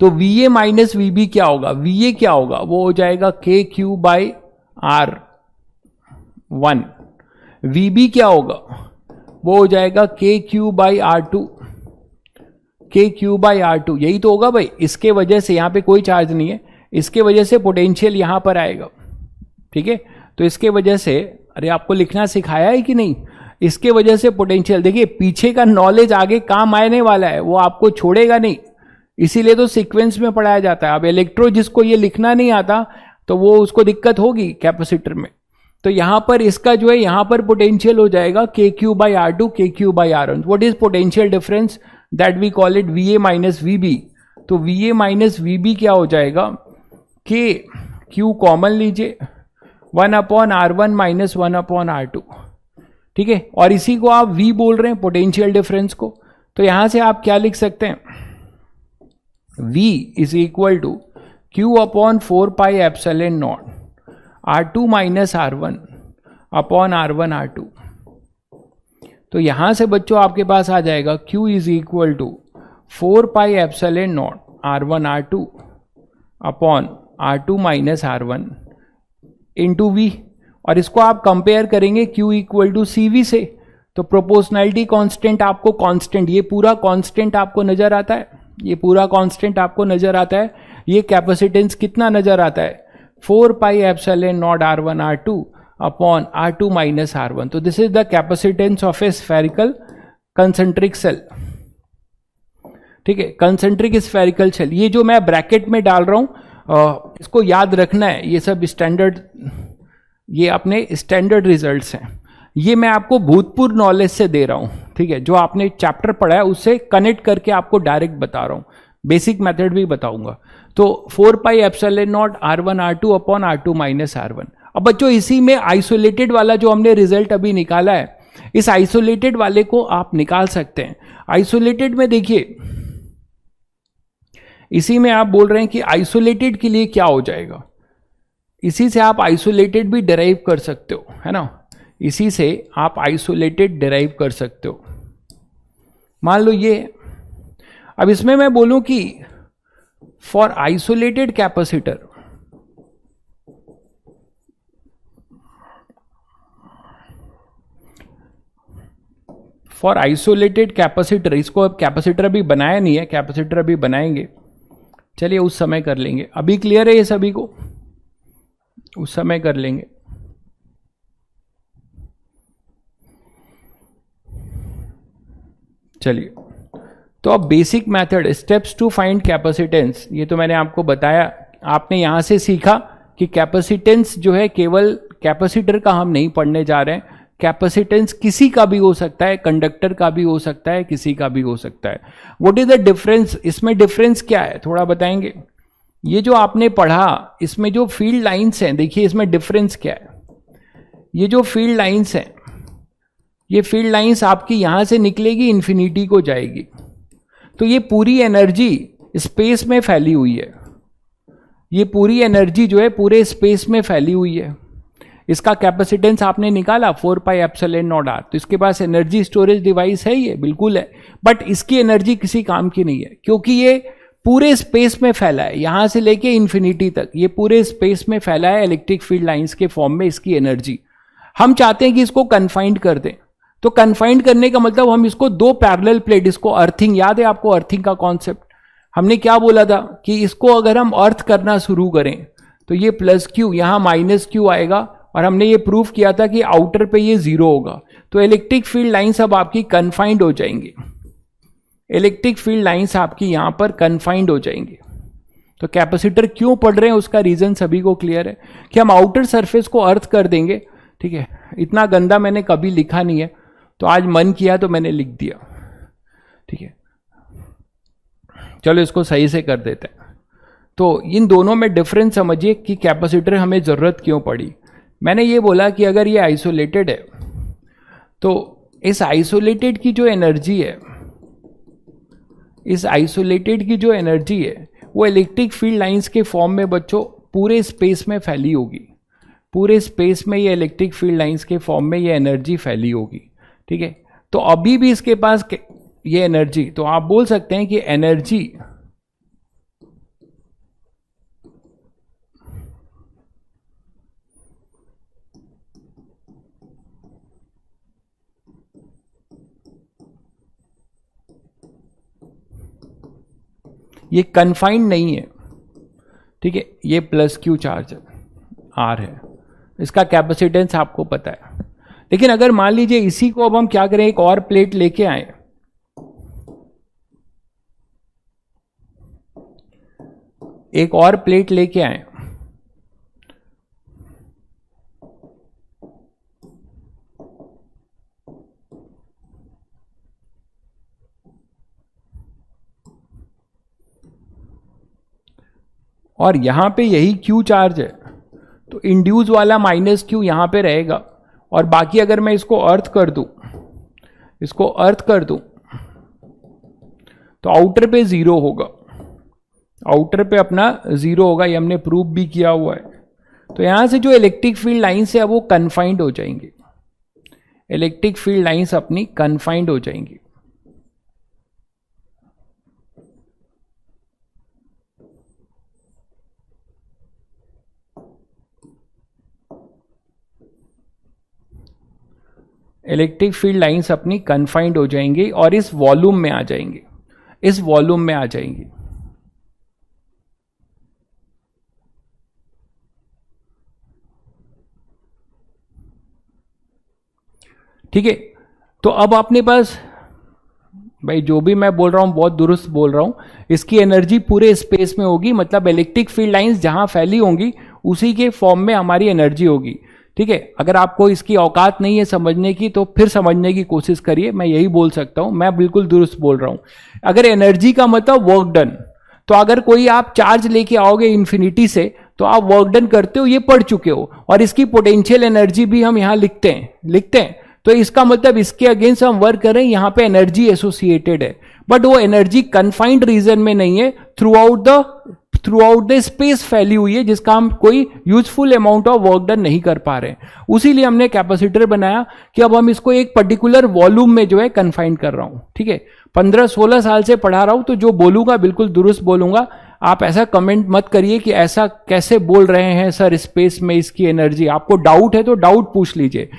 तो VA माइनस VB क्या होगा? VA क्या होगा? वो हो जाएगा KQ/R1। VB क्या होगा? वो हो जाएगा KQ/R2। KQ/R2 यही तो होगा भाई। इसके वजह से यहां पे कोई चार्ज नहीं है, इसके वजह से पोटेंशियल यहां पर आएगा, ठीक है। तो इसके वजह से, अरे आपको लिखना सिखाया है कि नहीं? इसके वजह से पोटेंशियल, देखिए पीछे का नॉलेज आगे काम आने वाला है, वो आपको छोड़ेगा नहीं, इसीलिए तो सीक्वेंस में पढ़ाया जाता है। अब इलेक्ट्रो जिसको ये लिखना नहीं आता तो वो उसको दिक्कत होगी कैपेसिटर में। तो यहां पर इसका जो है, यहां पर पोटेंशियल हो जाएगा KQ/R2 KQ/R1। What is potential difference? That we call it VA minus VB। तो VA माइनस VB क्या हो जाएगा? Q कॉमन लीजिए, 1/R1 माइनस 1/R2, ठीक है। और इसी को आप V बोल रहे हैं, पोटेंशियल डिफरेंस को। तो यहां से आप क्या लिख सकते हैं? V is equal to Q/4πε0 R2 minus R1 upon R1 R2। तो यहां से बच्चों आपके पास आ जाएगा Q इज इक्वल टू 4πε0 R1 R2 upon R2 minus R1 into V। और इसको आप कंपेयर करेंगे Q इक्वल टू CV से, तो प्रोपोर्शनैलिटी कांस्टेंट आपको कांस्टेंट, ये पूरा कांस्टेंट आपको नजर आता है, ये पूरा कांस्टेंट आपको नजर आता है। ये कैपेसिटेंस कितना नजर आता है? 4πε0 R1 R2 upon R2 minus R1। तो this is the capacitance of a spherical concentric shell, ठीक है, कंसेंट्रिक स्फेरिकल शेल। ये जो मैं ब्रैकेट में डाल रहा हूं, इसको याद रखना है, ये सब स्टैंडर्ड, ये अपने स्टैंडर्ड रिजल्ट्स हैं। ये मैं आपको भूतपूर्व नॉलेज से दे रहा हूं, ठीक है, जो आपने चैप्टर पढ़ा है उससे कनेक्ट करके आपको डायरेक्ट बता रहा हूं, बेसिक मेथड भी बताऊंगा। तो 4πε0 R1 R2 upon R2 minus R1। अब बच्चों इसी में आइसोलेटेड वाला जो हमने रिजल्ट अभी निकाला है, इस आइसोलेटेड वाले को आप निकाल सकते हैं। आइसोलेटेड में देखिए इसी में आप बोल रहे हैं कि आइसोलेटेड के लिए क्या हो जाएगा, इसी से आप आइसोलेटेड भी डिराइव कर सकते हो, है ना, इसी से आप आइसोलेटेड डिराइव कर सकते हो। मान लो ये, अब इसमें मैं बोलूं कि for isolated capacitor, for isolated capacitor, इसको अब कैपेसिटर अभी बनाया नहीं है, कैपेसिटर अभी बनाएंगे, चलिए उस समय कर लेंगे, अभी क्लियर है ये सभी को, उस समय कर लेंगे। चलिए, तो अब basic method, steps to find capacitance, ये तो मैंने आपको बताया, आपने यहां से सीखा कि कैपेसिटेंस जो है केवल कैपेसिटर का हम नहीं पढ़ने जा रहे हैं, कैपेसिटेंस किसी का भी हो सकता है, कंडक्टर का भी हो सकता है, किसी का भी हो सकता है। व्हाट इज द डिफरेंस, इसमें डिफरेंस क्या है थोड़ा बताएंगे। ये जो आपने पढ़ा, इसमें जो फील्ड लाइंस हैं, देखिए इसमें डिफरेंस क्या है। ये जो फील्ड लाइंस हैं, ये फील्ड लाइंस आपकी यहां से निकलेगी, इंफिनिटी को जाएगी, तो ये पूरी एनर्जी स्पेस में फैली हुई है, ये पूरी एनर्जी जो है पूरे स्पेस में फैली हुई है। इसका कैपेसिटेंस आपने निकाला 4πε0r, तो इसके पास एनर्जी स्टोरेज डिवाइस है, ये बिल्कुल है, बट इसकी एनर्जी किसी काम की नहीं है, क्योंकि ये पूरे स्पेस में फैला है, यहां से लेके इंफिनिटी तक ये पूरे स्पेस में फैला है इलेक्ट्रिक फील्ड लाइंस के फॉर्म में इसकी एनर्जी। हम चाहते हैं कि इसको कन्फाइंड कर दें, तो कन्फाइंड करने का मतलब हम इसको दो पैरेलल प्लेट, इसको अर्थिंग, याद है आपको अर्थिंग का कॉन्सेप्ट, हमने क्या बोला था कि इसको अगर हम अर्थ करना शुरू करें तो ये प्लस क्यू, यहां माइनस क्यू आएगा, और हमने ये प्रूफ किया था कि आउटर पे ये जीरो होगा, तो इलेक्ट्रिक फील्ड लाइंस अब आपकी कन्फाइंड हो जाएंगी, इलेक्ट्रिक फील्ड लाइंस आपकी यहां पर कन्फाइंड हो जाएंगी। तो कैपेसिटर क्यों पढ़ रहे हैं उसका रीजन सभी को क्लियर है कि हम आउटर सरफेस को अर्थ कर देंगे, ठीक है। इतना गंदा मैंने कभी लिखा नहीं है, तो आज मन किया तो मैंने लिख दिया, ठीक है। चलो इसको सही से कर देते हैं। तो इन दोनों में डिफरेंस समझिए कि कैपेसिटर हमें जरूरत क्यों पड़ी। मैंने ये बोला कि अगर ये आइसोलेटेड है तो इस आइसोलेटेड की जो एनर्जी है, इस आइसोलेटेड की जो एनर्जी है वो इलेक्ट्रिक फील्ड लाइंस के फॉर्म में बच्चों पूरे स्पेस में फैली होगी, पूरे स्पेस में ये इलेक्ट्रिक फील्ड लाइंस के फॉर्म में ये एनर्जी फैली होगी, ठीक है। तो अभी भी इसके पास ये एनर्जी, तो आप बोल सकते हैं कि एनर्जी ये कन्फाइंड नहीं है, ठीक है, ये प्लस क्यू चार्ज आर है, इसका कैपेसिटेंस आपको पता है। लेकिन अगर मान लीजिए इसी को अब हम क्या करें, एक और प्लेट लेके आए, एक और प्लेट लेके आए, और यहां पे यही क्यू चार्ज है, तो इंड्यूस वाला माइनस क्यू यहां पे रहेगा, और बाकी अगर मैं इसको अर्थ कर दूं, इसको अर्थ कर दूं, तो आउटर पे जीरो होगा, आउटर पे अपना जीरो होगा, ये हमने प्रूफ भी किया हुआ है। तो यहां से जो इलेक्ट्रिक फील्ड लाइंस है वो कन्फाइंड हो जाएंगे, इलेक्ट्रिक फील्ड लाइंस अपनी कन्फाइंड हो जाएंगी। इलेक्ट्रिक फील्ड लाइंस अपनी कन्फाइंड हो जाएंगी और इस वॉल्यूम में आ जाएंगी, इस वॉल्यूम में आ जाएंगी। ठीक है, तो अब अपने पास भाई जो भी मैं बोल रहा हूं बहुत दुरुस्त बोल रहा हूं, इसकी एनर्जी पूरे स्पेस में होगी, मतलब इलेक्ट्रिक फील्ड लाइंस जहां फैली होंगी उसी के फॉर्म में हमारी एनर्जी होगी। ठीक है, अगर आपको इसकी औकात नहीं है समझने की तो फिर समझने की कोशिश करिए, मैं यही बोल सकता हूं, मैं बिल्कुल दुरुस्त बोल रहा हूं। अगर एनर्जी का मतलब वर्क डन, तो अगर कोई आप चार्ज लेके आओगे इंफिनिटी से तो आप वर्क डन करते हो, ये पढ़ चुके हो, और इसकी पोटेंशियल एनर्जी भी हम यहां लिखते हैं, तो इसका मतलब इसके अगेंस्ट हम वर्क करें, यहां पे एनर्जी एसोसिएटेड है, बट वो एनर्जी कन्फाइंड रीजन में नहीं है, थ्रू आउट द स्पेस फैली हुई है, जिसका हम कोई useful amount of work done नहीं कर पा रहे हैं। उसीलिए हमने कैपेसिटर बनाया कि अब हम इसको एक पर्टिकुलर वॉल्यूम में जो है कन्फाइंड कर रहा हूं। ठीक है, 15-16 साल से पढ़ा रहा हूं, तो जो बोलूंगा बिल्कुल दुरुस्त बोलूंगा। आप ऐसा कमेंट मत करिए कि ऐसा कैसे बोल रहे हैं सर, स्पेस में इसकी एनर्जी। आपको डाउट है तो डाउट पूछ लीजिए।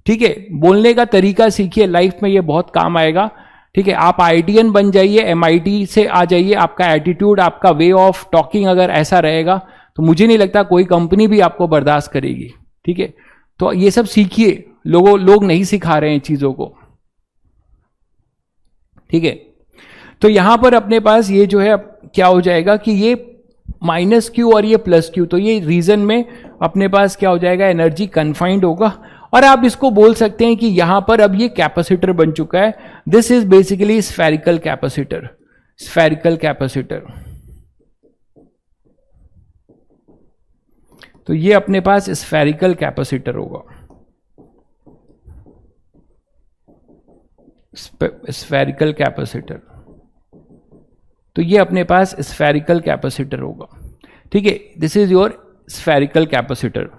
ठीक है, बोलने का तरीका सीखिए, लाइफ में ये बहुत काम आएगा। ठीक है, आप IITian बन जाइए, MIT से आ जाइए, आपका एटीट्यूड, आपका वे ऑफ टॉकिंग अगर ऐसा रहेगा तो मुझे नहीं लगता कोई कंपनी भी आपको बर्दाश्त करेगी। ठीक है, तो ये सब सीखिए, लोग नहीं सिखा रहे हैं चीजों को। ठीक है, तो यहां पर अपने पास ये जो है क्या हो जाएगा कि ये -Q और ये +Q, तो ये रीजन में अपने पास क्या हो जाएगा, एनर्जी कन्फाइंड होगा। और आप इसको बोल सकते हैं कि यहां पर अब ये कैपेसिटर बन चुका है। This is basically spherical capacitor, spherical capacitor. तो ये अपने पास स्फेरिकल कैपेसिटर होगा, स्फेरिकल कैपेसिटर। तो ये अपने पास स्फेरिकल कैपेसिटर होगा। ठीक है, this is your spherical capacitor.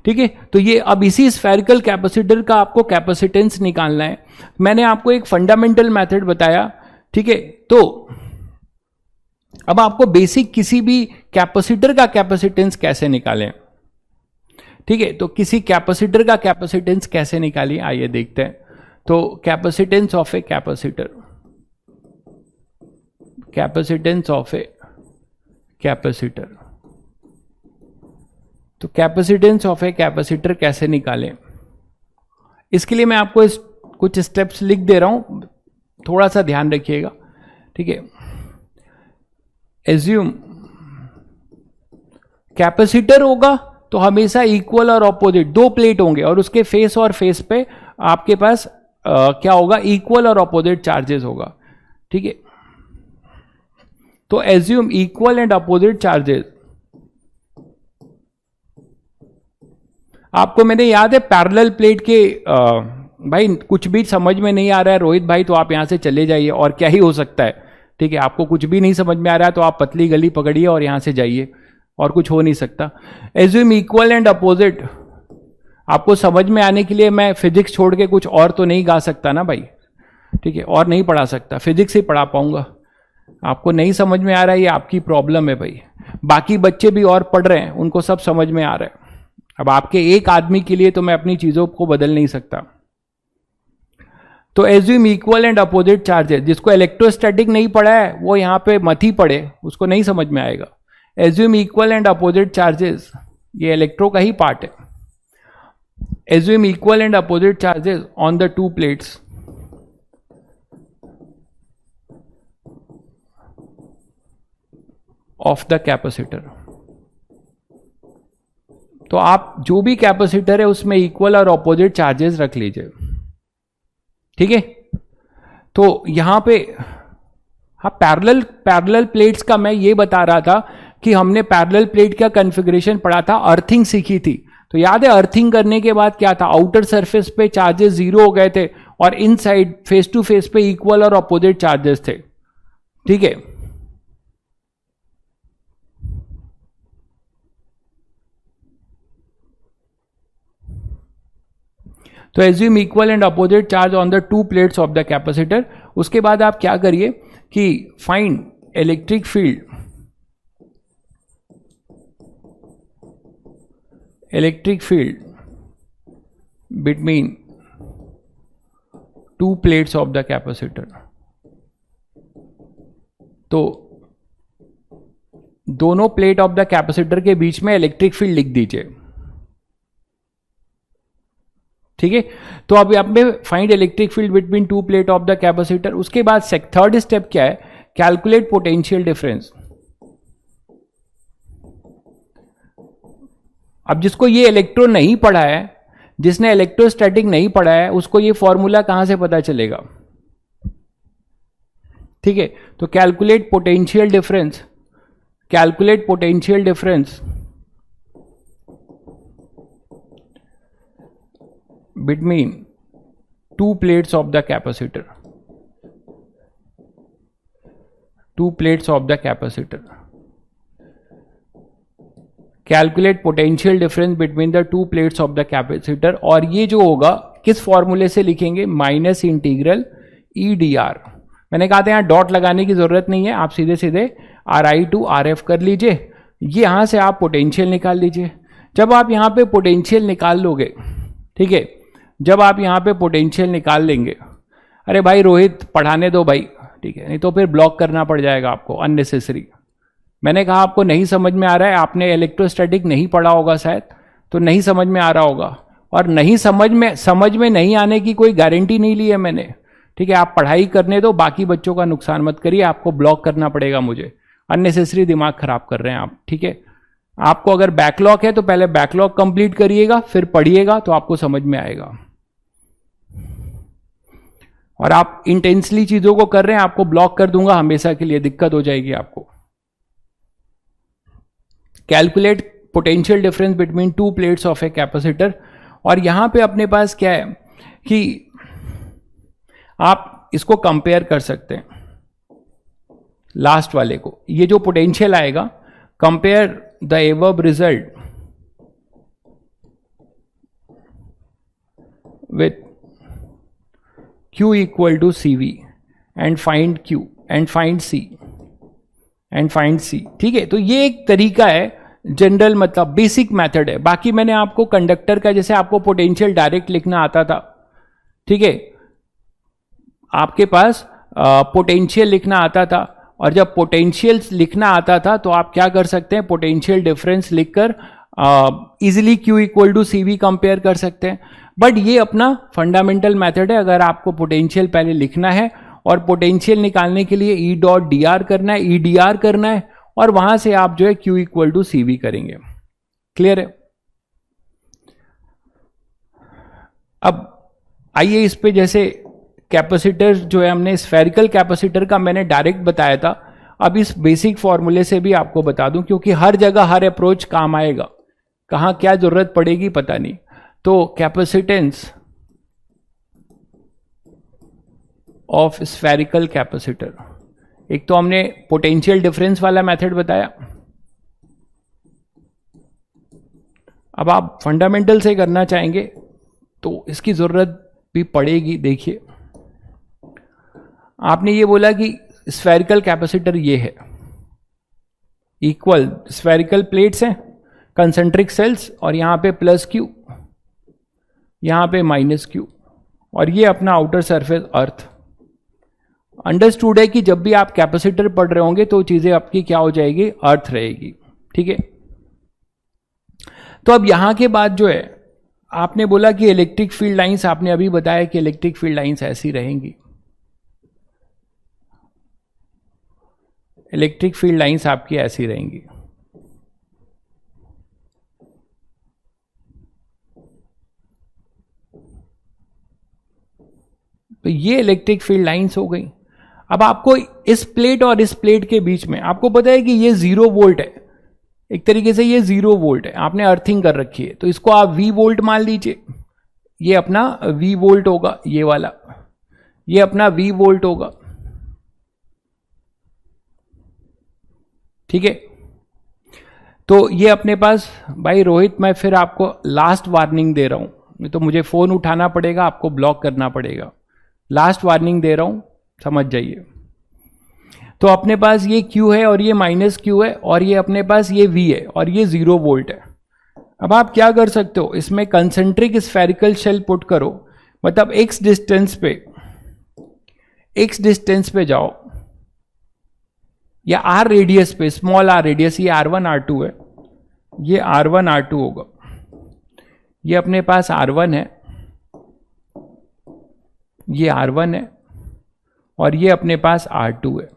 ठीक है, तो ये अब इसी स्फेरिकल कैपेसिटर का आपको कैपेसिटेंस निकालना है। मैंने आपको एक फंडामेंटल मेथड बताया। ठीक है, तो अब आपको बेसिक किसी भी कैपेसिटर का कैपेसिटेंस कैसे निकालें। ठीक है, तो किसी कैपेसिटर का कैपेसिटेंस कैसे निकालें, आइए देखते हैं। तो capacitance of a capacitor, capacitance of a capacitor. तो कैपेसिटेंस ऑफ ए कैपेसिटर कैसे निकालें, इसके लिए मैं आपको कुछ स्टेप्स लिख दे रहा हूं, थोड़ा सा ध्यान रखिएगा। ठीक है, एज्यूम कैपेसिटर होगा तो हमेशा इक्वल और ऑपोजिट दो प्लेट होंगे, और उसके फेस और फेस पे आपके पास क्या होगा, इक्वल और ऑपोजिट चार्जेस होगा। ठीक है, तो assume equal and opposite charges. आपको मैंने याद है पैरेलल प्लेट के भाई कुछ भी समझ में नहीं आ रहा है रोहित भाई, तो आप यहां से चले जाइए, और क्या ही हो सकता है। ठीक है, आपको कुछ भी नहीं समझ में आ रहा है तो आप पतली गली पकड़िए और यहां से जाइए, और कुछ हो नहीं सकता। एज्यूम इक्वल एंड अपोजिट, आपको समझ में आने के लिए मैं फिजिक्स छोड़ के कुछ और तो नहीं गा सकता ना भाई। ठीक है, और नहीं पढ़ा सकता, फिजिक्स ही पढ़ा पाऊंगा। आपको नहीं समझ में आ रहा है, ये आपकी प्रॉब्लम है भाई। बाकी बच्चे भी और पढ़ रहे हैं, उनको सब समझ में आ रहा है। अब आपके एक आदमी के लिए तो मैं अपनी चीजों को बदल नहीं सकता। तो assume equal and opposite charges, जिसको इलेक्ट्रोस्टैटिक नहीं पढ़ा है वो यहां पे मत ही पढ़े, उसको नहीं समझ में आएगा। Assume equal and opposite charges, ये इलेक्ट्रो का ही पार्ट है। Assume equal and opposite charges on the two plates of the capacitor. तो आप जो भी कैपेसिटर है उसमें इक्वल और ऑपोजिट चार्जेस रख लीजिए। ठीक है, तो यहां पे हाँ पैरेलल प्लेट्स का मैं ये बता रहा था कि हमने पैरेलल प्लेट का कॉन्फ़िगरेशन पढ़ा था, अर्थिंग सीखी थी। तो याद है अर्थिंग करने के बाद क्या था, आउटर सरफेस पे चार्जेस 0 हो गए थे और इनसाइड फेस टू फेस पे इक्वल और ऑपोजिट चार्जेस थे। ठीक है, तो assume equal and opposite charge on the two plates of the capacitor. उसके बाद आप क्या करिए कि find electric field, electric field between two plates of the capacitor. तो दोनों प्लेट ऑफ द कैपेसिटर के बीच में इलेक्ट्रिक फील्ड लिख दीजिए। ठीक है, तो अब यहां पे find electric field between two plate of the capacitor. उसके बाद थर्ड स्टेप क्या है, कैलकुलेट पोटेंशियल डिफरेंस। अब जिसको ये इलेक्ट्रो नहीं पढ़ा है, जिसने इलेक्ट्रोस्टैटिक नहीं पढ़ा है, उसको ये फॉर्मूला कहां से पता चलेगा। ठीक है, तो calculate potential difference, calculate potential difference between two plates of the capacitor. Two plates of the capacitor. Calculate potential difference between the two plates of the capacitor. और ये जो होगा किस फॉर्मूले से लिखेंगे? Minus integral EDR. मैंने कहा था यहाँ डॉट लगाने की जरूरत नहीं है, आप सीधे सीधे RI टू RF कर लीजिए. ये यहां से आप पोटेंशियल निकाल लीजिए. जब आप यहां पे पोटेंशियल निकाल लोगे, ठीक है, जब आप यहां पे पोटेंशियल निकाल लेंगे, अरे भाई रोहित पढ़ाने दो भाई, ठीक है, नहीं तो फिर ब्लॉक करना पड़ जाएगा आपको अननेसेसरी. मैंने कहा आपको नहीं समझ में आ रहा है, आपने इलेक्ट्रोस्टैटिक नहीं पढ़ा होगा शायद, तो नहीं समझ में आ रहा होगा. और नहीं समझ में नहीं आने की कोई गारंटी नहीं ली है मैंने, ठीक है. आप पढ़ाई करने दो, बाकी बच्चों का नुकसान मत करिए, आपको ब्लॉक करना पड़ेगा मुझे. अननेसेसरी दिमाग खराब कर रहे हैं आप, ठीक है. आपको अगर बैकलॉग है तो पहले बैकलॉग कंप्लीट करिएगा, फिर पढ़िएगा तो आपको समझ में आएगा. और आप इंटेंसली चीजों को कर रहे हैं, आपको ब्लॉक कर दूंगा हमेशा के लिए, दिक्कत हो जाएगी आपको. Calculate potential difference between two plates of a capacitor. और यहां पे अपने पास क्या है कि आप इसको कंपेयर कर सकते हैं लास्ट वाले को. ये जो पोटेंशियल आएगा, compare the above result with Q equal to CV and find Q and find C and find C. ठीक है, तो ये एक तरीका है, जनरल मतलब बेसिक मेथड है. बाकी मैंने आपको कंडक्टर का, जैसे आपको पोटेंशियल डायरेक्ट लिखना आता था, ठीक है, आपके पास पोटेंशियल लिखना आता था. और जब पोटेंशियल लिखना आता था तो आप क्या कर सकते हैं, पोटेंशियल डिफरेंस लिखकर easily Q equal to CV compare कर सकते हैं. बट ये अपना फंडामेंटल मेथड है. अगर आपको पोटेंशियल पहले लिखना है और पोटेंशियल निकालने के लिए E डॉट DR करना है, EDR करना है, और वहां से आप जो है Q इक्वल टू CV करेंगे. क्लियर है? अब आइए इस पे, जैसे कैपेसिटर जो है, हमने स्फेरिकल कैपेसिटर का मैंने डायरेक्ट बताया था. अब इस बेसिक फॉर्मूले से भी आपको बता दूं, क्योंकि हर जगह हर अप्रोच काम आएगा, कहां क्या जरूरत पड़ेगी पता नहीं. तो कैपेसिटेंस ऑफ स्फेरिकल कैपेसिटर, एक तो हमने पोटेंशियल डिफरेंस वाला मेथड बताया. अब आप फंडामेंटल से करना चाहेंगे तो इसकी जरूरत भी पड़ेगी. देखिए, आपने ये बोला कि स्फेरिकल कैपेसिटर ये है, इक्वल स्फेरिकल प्लेट्स हैं, कंसेंट्रिक सेल्स, और यहां पे प्लस Q, यहां पे माइनस Q, और ये अपना आउटर सरफेस अर्थ. अंडरस्टूड है कि जब भी आप कैपेसिटर पढ़ रहे होंगे तो चीजें आपकी क्या हो जाएगी, अर्थ रहेगी. ठीक है, तो अब यहां के बाद जो है, आपने बोला कि इलेक्ट्रिक फील्ड लाइंस, आपने अभी बताया कि इलेक्ट्रिक फील्ड लाइंस ऐसी रहेंगी. इलेक्ट्रिक फील्ड लाइंस आपकी ऐसी रहेंगी. तो ये इलेक्ट्रिक फील्ड लाइंस हो गई. अब आपको इस प्लेट और इस प्लेट के बीच में, आपको पता है कि ये 0 वोल्ट है, एक तरीके से ये 0 वोल्ट है, आपने अर्थिंग कर रखी है, तो इसको आप V वोल्ट मान लीजिए. ये अपना V वोल्ट होगा, ये वाला, ये अपना V वोल्ट होगा. ठीक है, तो ये अपने पास, भाई रोहित मैं फिर आपको लास्ट वार्निंग दे रहा हूं, नहीं तो मुझे फोन उठाना पड़ेगा, आपको ब्लॉक करना पड़ेगा. लास्ट वार्निंग दे रहा हूं, समझ जाइए. तो अपने पास ये Q है और ये माइनस Q है, और ये अपने पास ये V है, और ये 0 वोल्ट है. अब आप क्या कर सकते हो, इसमें कंसेंट्रिक स्फेरिकल शेल पुट करो, मतलब x डिस्टेंस पे जाओ, या R रेडियस पे, स्मॉल r रेडियस, ये R1 R2 है, ये R1 R2 होगा, ये अपने पास R1 है, ये R1 है, और ये अपने पास R2 है.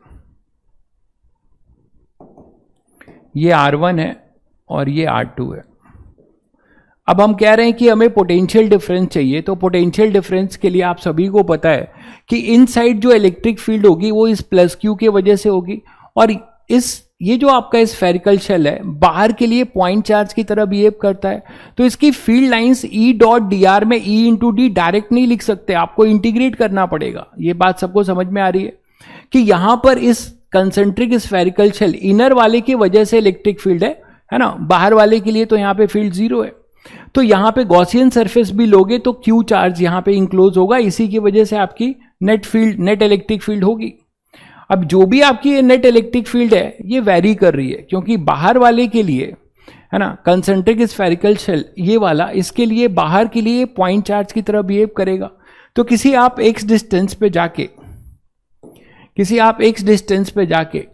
ये R1 है और ये R2 है. अब हम कह रहे हैं कि हमें पोटेंशियल डिफरेंस चाहिए. तो पोटेंशियल डिफरेंस के लिए आप सभी को पता है कि इनसाइड जो इलेक्ट्रिक फील्ड होगी वो इस प्लस Q के वजह से होगी, और इस ये जो आपका स्फेरिकल शेल है बाहर के लिए पॉइंट चार्ज की तरह बिहेव करता है, तो इसकी field lines E dot D R में ई इंटू डी डायरेक्ट नहीं लिख सकते, आपको इंटीग्रेट करना पड़ेगा। ये बात सबको समझ में आ रही है कि यहां पर इस कंसेंट्रिक स्फेरिकल शेल इनर वाले की वजह से इलेक्ट्रिक फील्ड है ना, बाहर वाले के लिए तो यहां पे फील्ड जीरो है। तो यहां पे गॉसियन सरफेस भी लोगे तो क्यू चार्ज यहां पे इंक्लोज होगा, इसी की वजह से आपकी net field, net electric field होगी। अब जो भी आपकी ये नेट इलेक्ट्रिक फील्ड है ये वेरी कर रही है, क्योंकि बाहर वाले के लिए है ना कंसेंट्रिक स्फेरिकल शेल ये वाला, इसके लिए बाहर के लिए पॉइंट चार्ज की तरह बिहेव करेगा। तो किसी आप एक्स डिस्टेंस पे जाके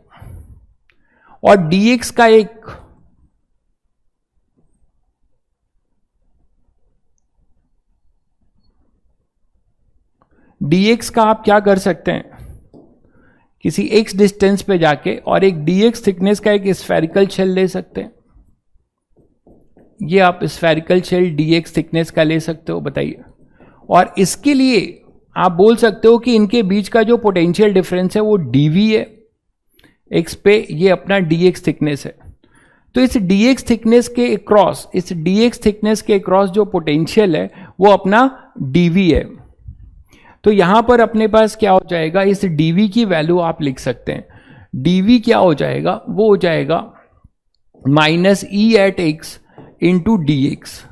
और dx का एक dx का आप क्या कर सकते हैं, किसी x डिस्टेंस पे जाके और एक dx थिकनेस का एक स्फेरिकल शेल ले सकते हैं। ये आप स्फेरिकल शेल dx थिकनेस का ले सकते हो, बताइए। और इसके लिए आप बोल सकते हो कि इनके बीच का जो पोटेंशियल डिफरेंस है वो dv है x पे, ये अपना dx थिकनेस है। तो इस dx थिकनेस के अक्रॉस जो पोटेंशियल है वो अपना dv है। तो यहां पर अपने पास क्या हो जाएगा, इस dv की वैल्यू आप लिख सकते हैं। dv क्या हो जाएगा, वो हो जाएगा minus E at X into D X.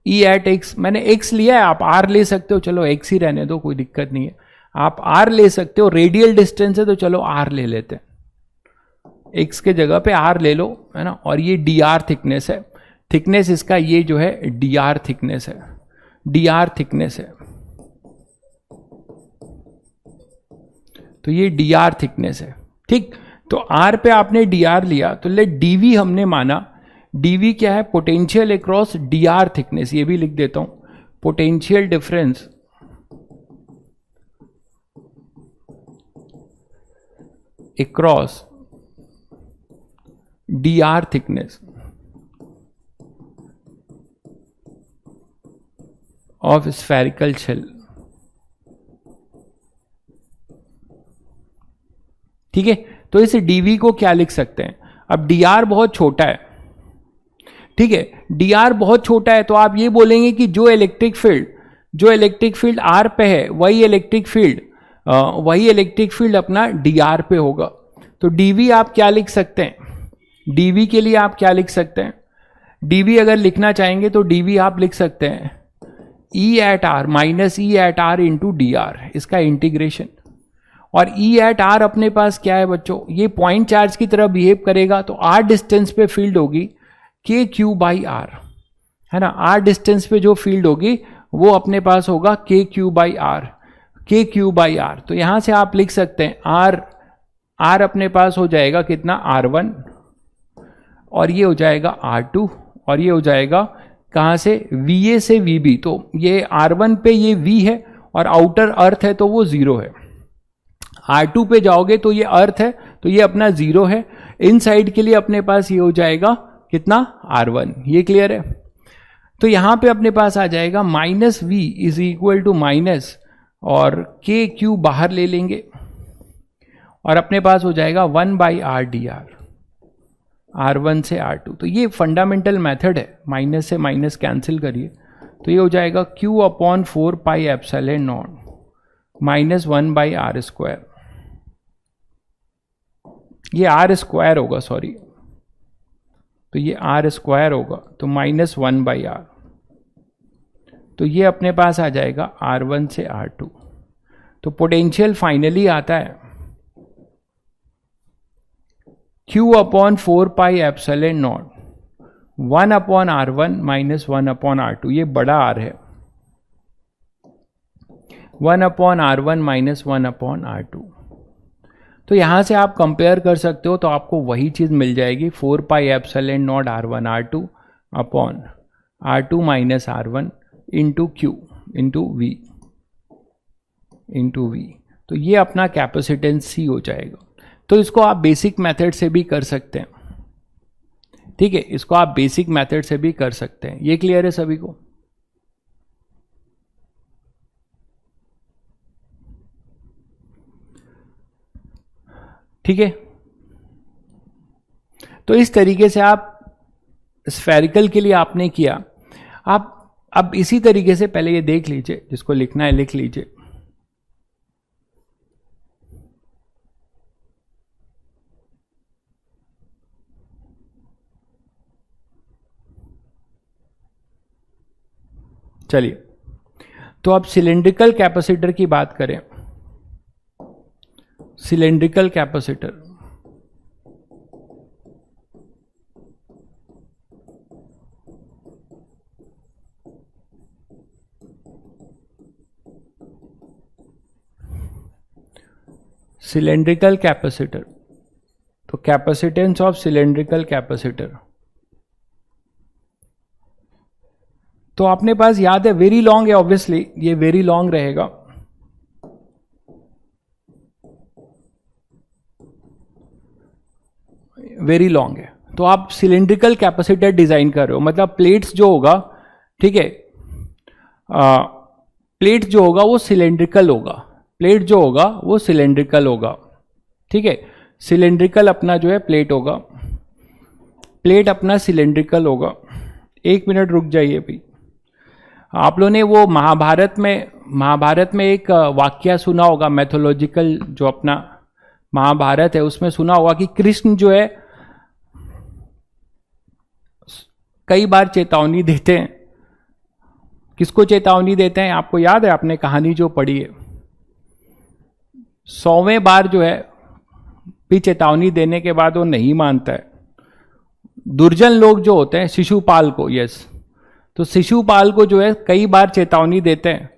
E at X मैंने x लिया है, आप r ले सकते हो, चलो x ही रहने दो, कोई दिक्कत नहीं है। आप r ले सकते हो, रेडियल डिस्टेंस है तो चलो r ले लेते हैं, x के जगह पे r ले लो, है ना। और ये dr थिकनेस है, थिकनेस इसका ये जो है dr थिकनेस है, तो ये dr थिकनेस है, ठीक। तो r पे आपने dr लिया, तो लेट dv हमने माना, dv क्या है, पोटेंशियल अक्रॉस dr थिकनेस, ये भी लिख देता हूं, potential difference across dr thickness of spherical shell, ठीक है। तो इस dv को क्या लिख सकते हैं, अब dr बहुत छोटा है, ठीक है, dr बहुत छोटा है, तो आप ये बोलेंगे कि जो इलेक्ट्रिक फील्ड r पे है वही इलेक्ट्रिक फील्ड अपना dr पे होगा। तो dv आप क्या लिख सकते हैं, dv के लिए आप क्या लिख सकते हैं, dv अगर लिखना चाहेंगे तो dv आप लिख सकते हैं e at R minus E at R into D R, इसका इंटीग्रेशन। और e एट आर अपने पास क्या है बच्चों, ये पॉइंट चार्ज की तरह बिहेव करेगा, तो r डिस्टेंस पे फील्ड होगी के क्यू बाई आर, है ना। r डिस्टेंस पे जो फील्ड होगी वो अपने पास होगा के क्यू बाई आर, तो यहां से आप लिख सकते हैं r अपने पास हो जाएगा कितना, r1, और ये हो जाएगा r2, और ये हो जाएगा कहां से, va से vb। तो ये r1 पे ये v है और आउटर अर्थ है तो वो 0 है, r2 पे जाओगे तो ये अर्थ है तो ये अपना 0 है, इन साइड के लिए अपने पास ये हो जाएगा कितना, r1। ये क्लियर है। तो यहां पे अपने पास आ जाएगा minus v is equal to minus, और के क्यू बाहर ले लेंगे और अपने पास हो जाएगा 1 by R D R, r1 से r2। तो ये फंडामेंटल मेथड है, माइनस से माइनस कैंसिल करिए, तो ये हो जाएगा q upon 4 pi epsilon naught minus 1 by R square, ये आर स्क्वायर होगा, सॉरी, तो ये आर स्क्वायर होगा, तो माइनस 1 बाई आर, तो ये अपने पास आ जाएगा r1 से r2। तो पोटेंशियल फाइनली आता है q upon 4 pi epsilon not 1 upon r1 minus 1 upon r2, ये बड़ा r है, 1 upon r1 minus 1 upon r2। तो यहां से आप कंपेयर कर सकते हो, तो आपको वही चीज मिल जाएगी, 4 pi epsilon naught r1 r2 upon r2 minus r1 into Q into V. तो ये अपना कैपेसिटेंस C हो जाएगा। तो इसको आप बेसिक मेथड से भी कर सकते हैं, ठीक है, इसको आप बेसिक मेथड से भी कर सकते हैं। ये क्लियर है सभी को? ठीक है, तो इस तरीके से आप स्फेरिकल के लिए आपने किया। आप अब इसी तरीके से पहले ये देख लीजिए, जिसको लिखना है लिख लीजिए। चलिए, तो अब सिलेंड्रिकल कैपेसिटर की बात करें। सिलेंड्रिकल कैपेसिटर, सिलेंड्रिकल कैपेसिटर, तो कैपेसिटेंस ऑफ सिलेंड्रिकल कैपेसिटर, तो अपने पास याद है वेरी लॉन्ग है, ऑब्वियसली ये वेरी लॉन्ग रहेगा। वेरी लॉन्ग है, तो आप सिलेंड्रिकल कैपेसिटर डिजाइन कर रहे हो, मतलब प्लेट्स जो होगा, ठीक है, प्लेट जो होगा वो सिलेंड्रिकल होगा, प्लेट जो होगा वो सिलेंड्रिकल होगा, ठीक है। सिलेंड्रिकल अपना जो है प्लेट होगा, प्लेट अपना सिलेंड्रिकल होगा। एक मिनट रुक जाइए भाई। आप लोगों ने वो महाभारत में एक वाक्य सुना होगा, मैथोलॉजिकल जो अपना महाभारत है उसमें सुना होगा कि कृष्ण जो है कई बार चेतावनी देते हैं। किसको चेतावनी देते हैं आपको याद है? आपने कहानी जो पढ़ी है, 100वें बार जो है भी चेतावनी देने के बाद वो नहीं मानता है। दुर्जन लोग जो होते हैं, शिशुपाल को, यस, तो शिशुपाल को जो है कई बार चेतावनी देते हैं,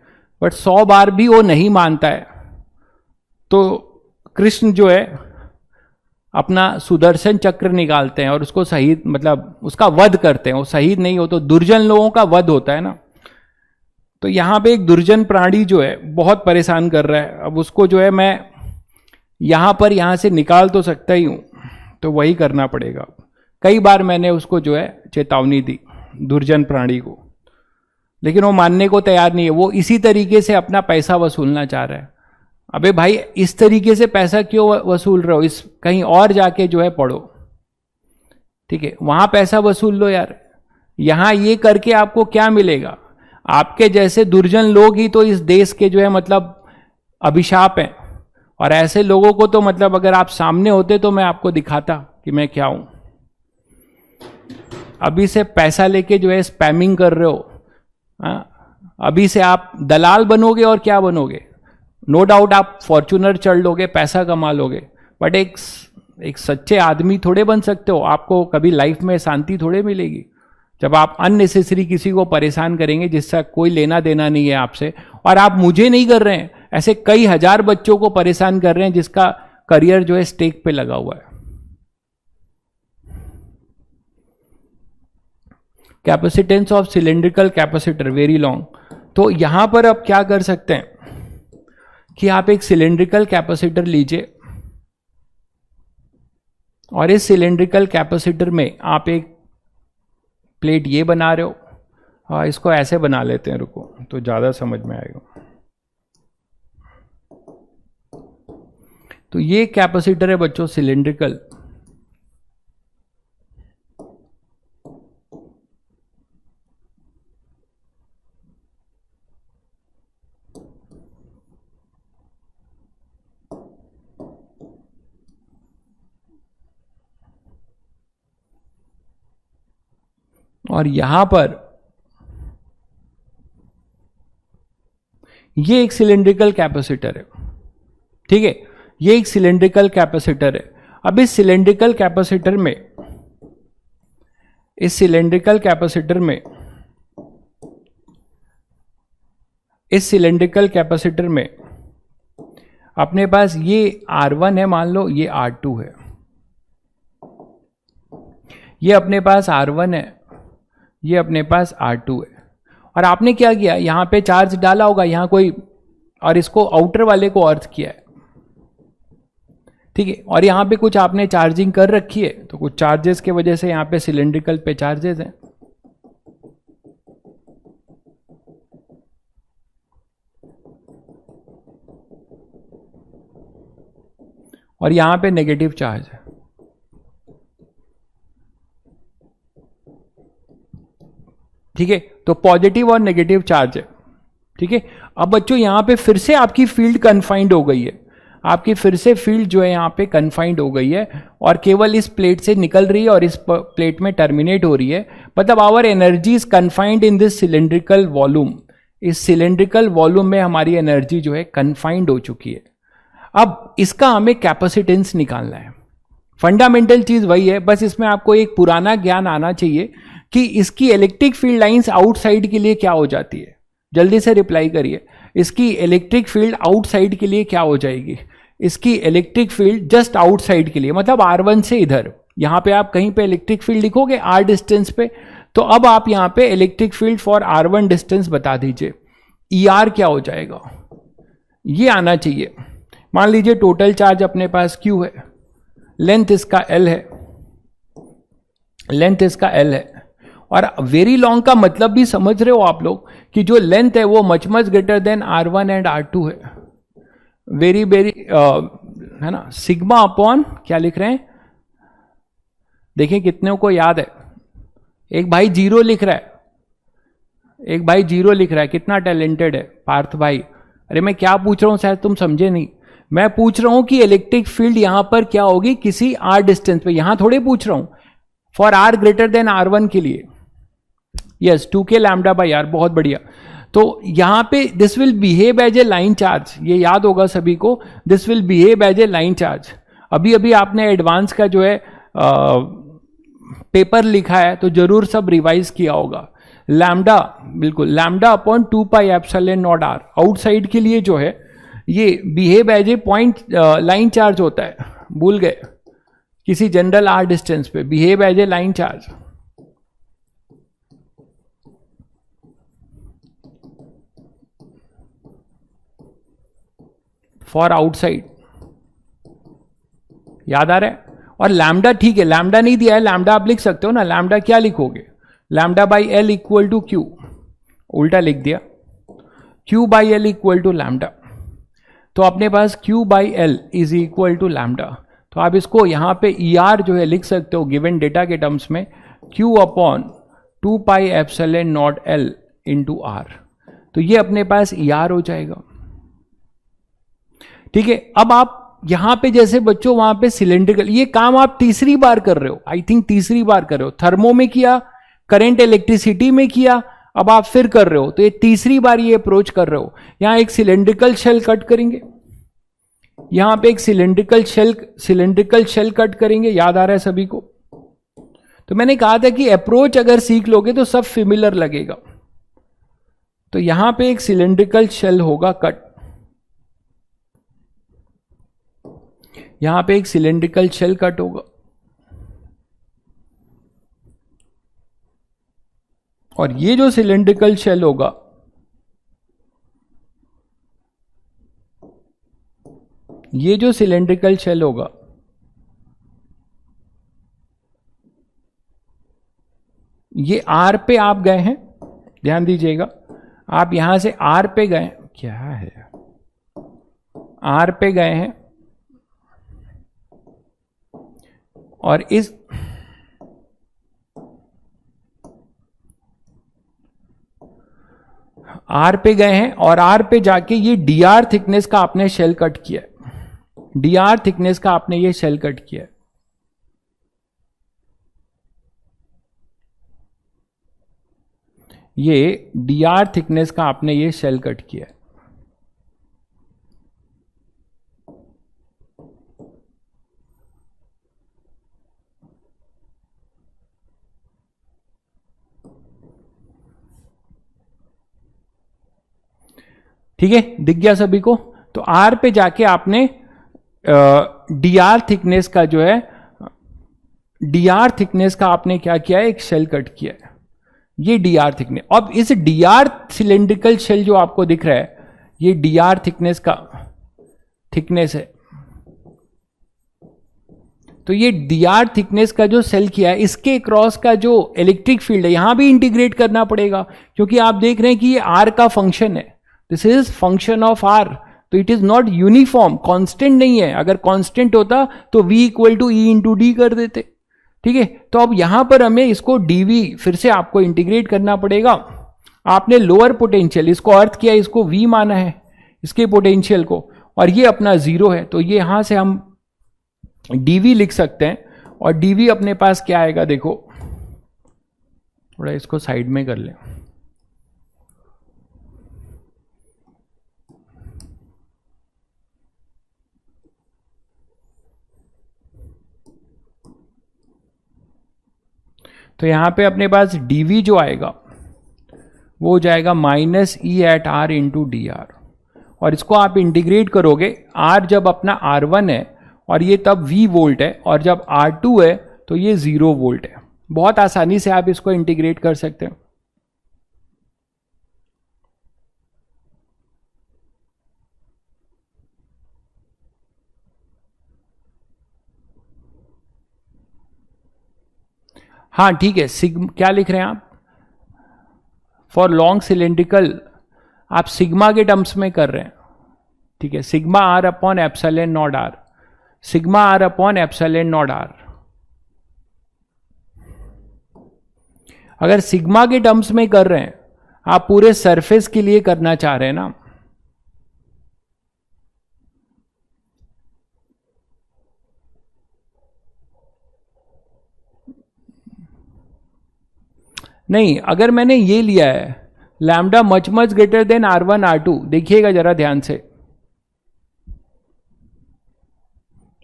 बट 100 बार भी वो नहीं मानता है। तो कृष्ण जो है अपना सुदर्शन चक्र निकालते हैं और उसको शहीद, मतलब उसका वध करते हैं। वो शहीद नहीं हो तो दुर्जन लोगों का वध होता है ना। तो यहां पे एक दुर्जन प्राणी जो है बहुत परेशान कर रहा है। अब उसको जो है मैं यहां से निकाल तो सकता ही हूं, तो वही करना पड़ेगा। कई बार मैंने उसको जो है चेतावनी दी, दुर्जन प्राणी को, लेकिन वो मानने को तैयार नहीं है। वो इसी तरीके से अपना पैसा वसूलना चाह रहा है। अबे भाई, इस तरीके से पैसा क्यों वसूल रहे हो? इस कहीं और जाके जो है पढ़ो, ठीक है, वहां पैसा वसूल लो यार। यहां ये करके आपको क्या मिलेगा? आपके जैसे दुर्जन लोग ही तो इस देश के जो है मतलब अभिशाप हैं। और ऐसे लोगों को तो मतलब अगर आप सामने होते तो मैं आपको दिखाता कि मैं क्या हूं। अभी से पैसा लेके जो है स्पैमिंग कर रहे हो, अभी से आप दलाल बनोगे और क्या बनोगे? नो डाउट आप फॉर्च्यूनर चढ़ लोगे, पैसा कमा लोगे, बट एक सच्चे आदमी थोड़े बन सकते हो। आपको कभी लाइफ में शांति थोड़े मिलेगी जब आप अननेसेसरी किसी को परेशान करेंगे जिसका कोई लेना देना नहीं है आपसे। और आप मुझे नहीं कर रहे हैं, ऐसे कई हजार बच्चों को परेशान कर रहे हैं जिसका करियर जो है स्टेक पे लगा हुआ है। Capacitance of cylindrical capacitor very long. तो यहां पर आप क्या कर सकते हैं कि आप एक सिलेंड्रिकल कैपेसिटर लीजिए और इस सिलेंड्रिकल कैपेसिटर में आप एक प्लेट ये बना रहे हो। इसको ऐसे बना लेते हैं, रुको तो ज्यादा समझ में आएगा। तो ये कैपेसिटर है बच्चों सिलेंड्रिकल, और यहां पर ये एक सिलेंड्रिकल कैपेसिटर है, ठीक है, ये एक सिलेंड्रिकल कैपेसिटर है। अब इस सिलेंड्रिकल कैपेसिटर में, इस सिलेंड्रिकल कैपेसिटर में, इस सिलेंड्रिकल कैपेसिटर में अपने पास ये R1 है, मान लो ये R2 है, ये अपने पास R1 है, ये अपने पास R2 है। और आपने क्या किया, यहां पे चार्ज डाला होगा यहां कोई, और इसको आउटर वाले को अर्थ किया है, ठीक है, और यहां पे कुछ आपने चार्जिंग कर रखी है, तो कुछ चार्जेस के वजह से यहां पे सिलेंड्रिकल पे चार्जेस हैं। और यहां पे नेगेटिव चार्ज है। ठीक है, तो पॉजिटिव और नेगेटिव चार्ज है। ठीक है, अब बच्चों यहां पे फिर से आपकी फील्ड कन्फाइंड हो गई है, आपकी फिर से फील्ड जो है यहां पे कन्फाइंड हो गई है और केवल इस प्लेट से निकल रही है और इस प्लेट में टर्मिनेट हो रही है। मतलब our energy is confined in this cylindrical volume, इस सिलेंड्रिकल वॉल्यूम में हमारी एनर्जी जो है कन्फाइंड हो चुकी है। अब इसका हमें कैपेसिटेंस निकालना है। फंडामेंटल चीज वही है, बस इसमें आपको एक पुराना ज्ञान आना चाहिए कि इसकी इलेक्ट्रिक फील्ड लाइंस आउटसाइड के लिए क्या हो जाती है। जल्दी से रिप्लाई करिए, इसकी इलेक्ट्रिक फील्ड आउटसाइड के लिए क्या हो जाएगी? इसकी इलेक्ट्रिक फील्ड जस्ट आउटसाइड के लिए, मतलब R1 से इधर, यहां पे आप कहीं पे इलेक्ट्रिक फील्ड लिखोगे R डिस्टेंस पे, तो अब आप यहां पे electric field for R1 distance बता दीजिए। ER क्या हो जाएगा, ये आना चाहिए। मान लीजिए टोटल चार्ज अपने पास Q है, लेंथ इसका L है, लेंथ इसका L है, और वेरी लॉन्ग का मतलब भी समझ रहे हो आप लोग कि जो लेंथ है वो much greater then R1 and R2 है। वेरी है ना, सिग्मा अपॉन क्या लिख रहे हैं, देखिए कितने को याद है। एक भाई 0 लिख रहा है, एक भाई 0 लिख रहा है, कितना टैलेंटेड है पार्थ भाई। अरे मैं क्या पूछ रहा हूं, शायद तुम समझे नहीं। मैं पूछ रहा हूं कि इलेक्ट्रिक फील्ड यहां पर क्या होगी किसी R डिस्टेंस पे, यहां थोड़े पूछ रहा हूं, for R greater than R1 के लिए। Yes, 2k lambda by R, बहुत बढ़िया। तो यहां पे this will behave as a line charge, ये याद होगा सभी को, this will behave as a line charge. अभी अभी आपने एडवांस का जो है पेपर लिखा है तो जरूर सब रिवाइज किया होगा। लैम्डा, बिल्कुल lambda upon 2 pi epsilon naught R outside के लिए जो है ये behave as a point line charge होता है, भूल गए, किसी जनरल R डिस्टेंस पे behave as a line charge. For outside, याद आ रहा है। और लैम्डा, ठीक है लैम्डा नहीं दिया है, लैम्डा आप लिख सकते हो ना, लैम्डा क्या लिखोगे, lambda by L equal to Q, उल्टा लिख दिया, Q by L equal to lambda. तो अपने पास Q by L is equal to lambda, तो आप इसको यहां पे ER जो है लिख सकते हो गिवन डेटा के टर्म्स में, Q upon 2 pi epsilon naught L into R। तो ये अपने पास ER हो जाएगा। ठीक है, अब आप यहां पे जैसे बच्चों वहां पे सिलेंड्रिकल, ये काम आप तीसरी बार कर रहे हो, आई थिंक तीसरी बार कर रहे हो। थर्मो में किया, करंट इलेक्ट्रिसिटी में किया, अब आप फिर कर रहे हो, तो ये तीसरी बार ये अप्रोच कर रहे हो। यहां एक सिलेंड्रिकल शेल कट करेंगे, यहां पे एक सिलेंड्रिकल शेल कट करेंगे, याद आ रहा है सभी को। तो मैंने कहा था कि अप्रोच अगर सीख लोगे तो सब सिमिलर लगेगा। तो यहां पे एक सिलेंड्रिकल शेल होगा कट, यहां पे एक सिलेंड्रिकल शेल कट होगा, और ये जो सिलेंड्रिकल शेल होगा ये जो सिलेंड्रिकल शेल होगा ये R पे आप गए हैं, ध्यान दीजिएगा, आप यहां से R पे गए, क्या है R पे गए हैं, और इस R पे गए हैं और R पे जाके ये DR थिकनेस का आपने शेल कट किया है, DR थिकनेस का आपने ये शेल कट किया है। ये DR थिकनेस का आपने ये शेल कट किया है। ठीक है, दिख गया सभी को। तो R पे जाके आपने DR थिकनेस का जो है, DR थिकनेस का आपने क्या किया है, एक शेल कट किया है, ये DR थिकनेस। अब इस DR सिलेंड्रिकल शेल जो आपको दिख रहा है, ये DR थिकनेस का थिकनेस है। तो ये DR थिकनेस का जो शेल किया है, इसके क्रॉस का जो इलेक्ट्रिक फील्ड है, यहां भी इंटीग्रेट करना पड़ेगा, क्योंकि आप देख रहे हैं कि ये R का फंक्शन है, this is function of R। तो it is not uniform, constant नहीं है। अगर कांस्टेंट होता तो V equal to E into D कर देते। ठीक है। तो अब यहां पर हमें इसको डीवी फिर से आपको इंटीग्रेट करना पड़ेगा। आपने लोअर पोटेंशियल इसको अर्थ किया, इसको वी माना है इसके पोटेंशियल को, और ये अपना जीरो है, तो ये यहां से हम डीवी लिख सकते हैं। और डीवी अपने पास क्या आएगा, देखो थोड़ा इसको साइड में कर लें। तो यहां पे अपने पास dv जो आएगा वो हो जाएगा minus E at R into D R, और इसको आप इंटीग्रेट करोगे, r जब अपना R1 है और ये तब V वोल्ट है, और जब R2 है तो ये 0 वोल्ट है। बहुत आसानी से आप इसको इंटीग्रेट कर सकते हो। हाँ ठीक है, क्या लिख रहे हैं आप, फॉर लॉन्ग सिलेंड्रिकल आप सिग्मा के टर्म्स में कर रहे हैं, ठीक है, sigma R upon epsilon naught R, sigma R upon epsilon naught R. अगर सिग्मा के टर्म्स में कर रहे हैं, आप पूरे सरफेस के लिए करना चाह रहे हैं ना, नहीं, अगर मैंने ये लिया है lambda much much greater then R1 R2, देखिएगा जरा ध्यान से,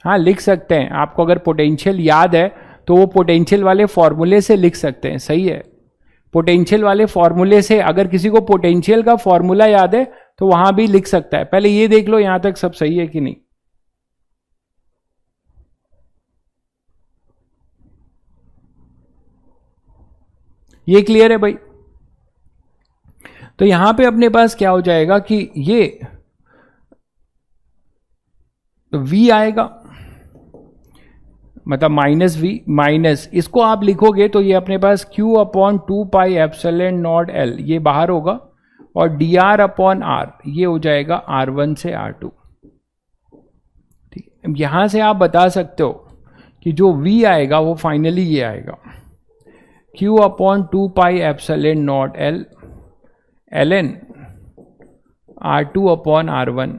हाँ लिख सकते हैं। आपको अगर पोटेंशियल याद है तो वो पोटेंशियल वाले फॉर्मूले से लिख सकते हैं, सही है। पोटेंशियल वाले फॉर्मूले से, अगर किसी को पोटेंशियल का फॉर्मूला याद है तो वहां भी लिख सकता है। पहले ये देख लो यहां तक सब सही है कि नहीं। ये क्लियर है भाई। तो यहां पे अपने पास क्या हो जाएगा कि ये V आएगा, मतलब माइनस V, माइनस इसको आप लिखोगे तो ये अपने पास Q upon 2 pi epsilon naught L, ये बाहर होगा, और dr अपॉन R ये हो जाएगा R1 से R2। ठीक है, यहां से आप बता सकते हो कि जो V आएगा वो फाइनली ये आएगा Q upon 2 pi epsilon naught L ln R2 upon R1।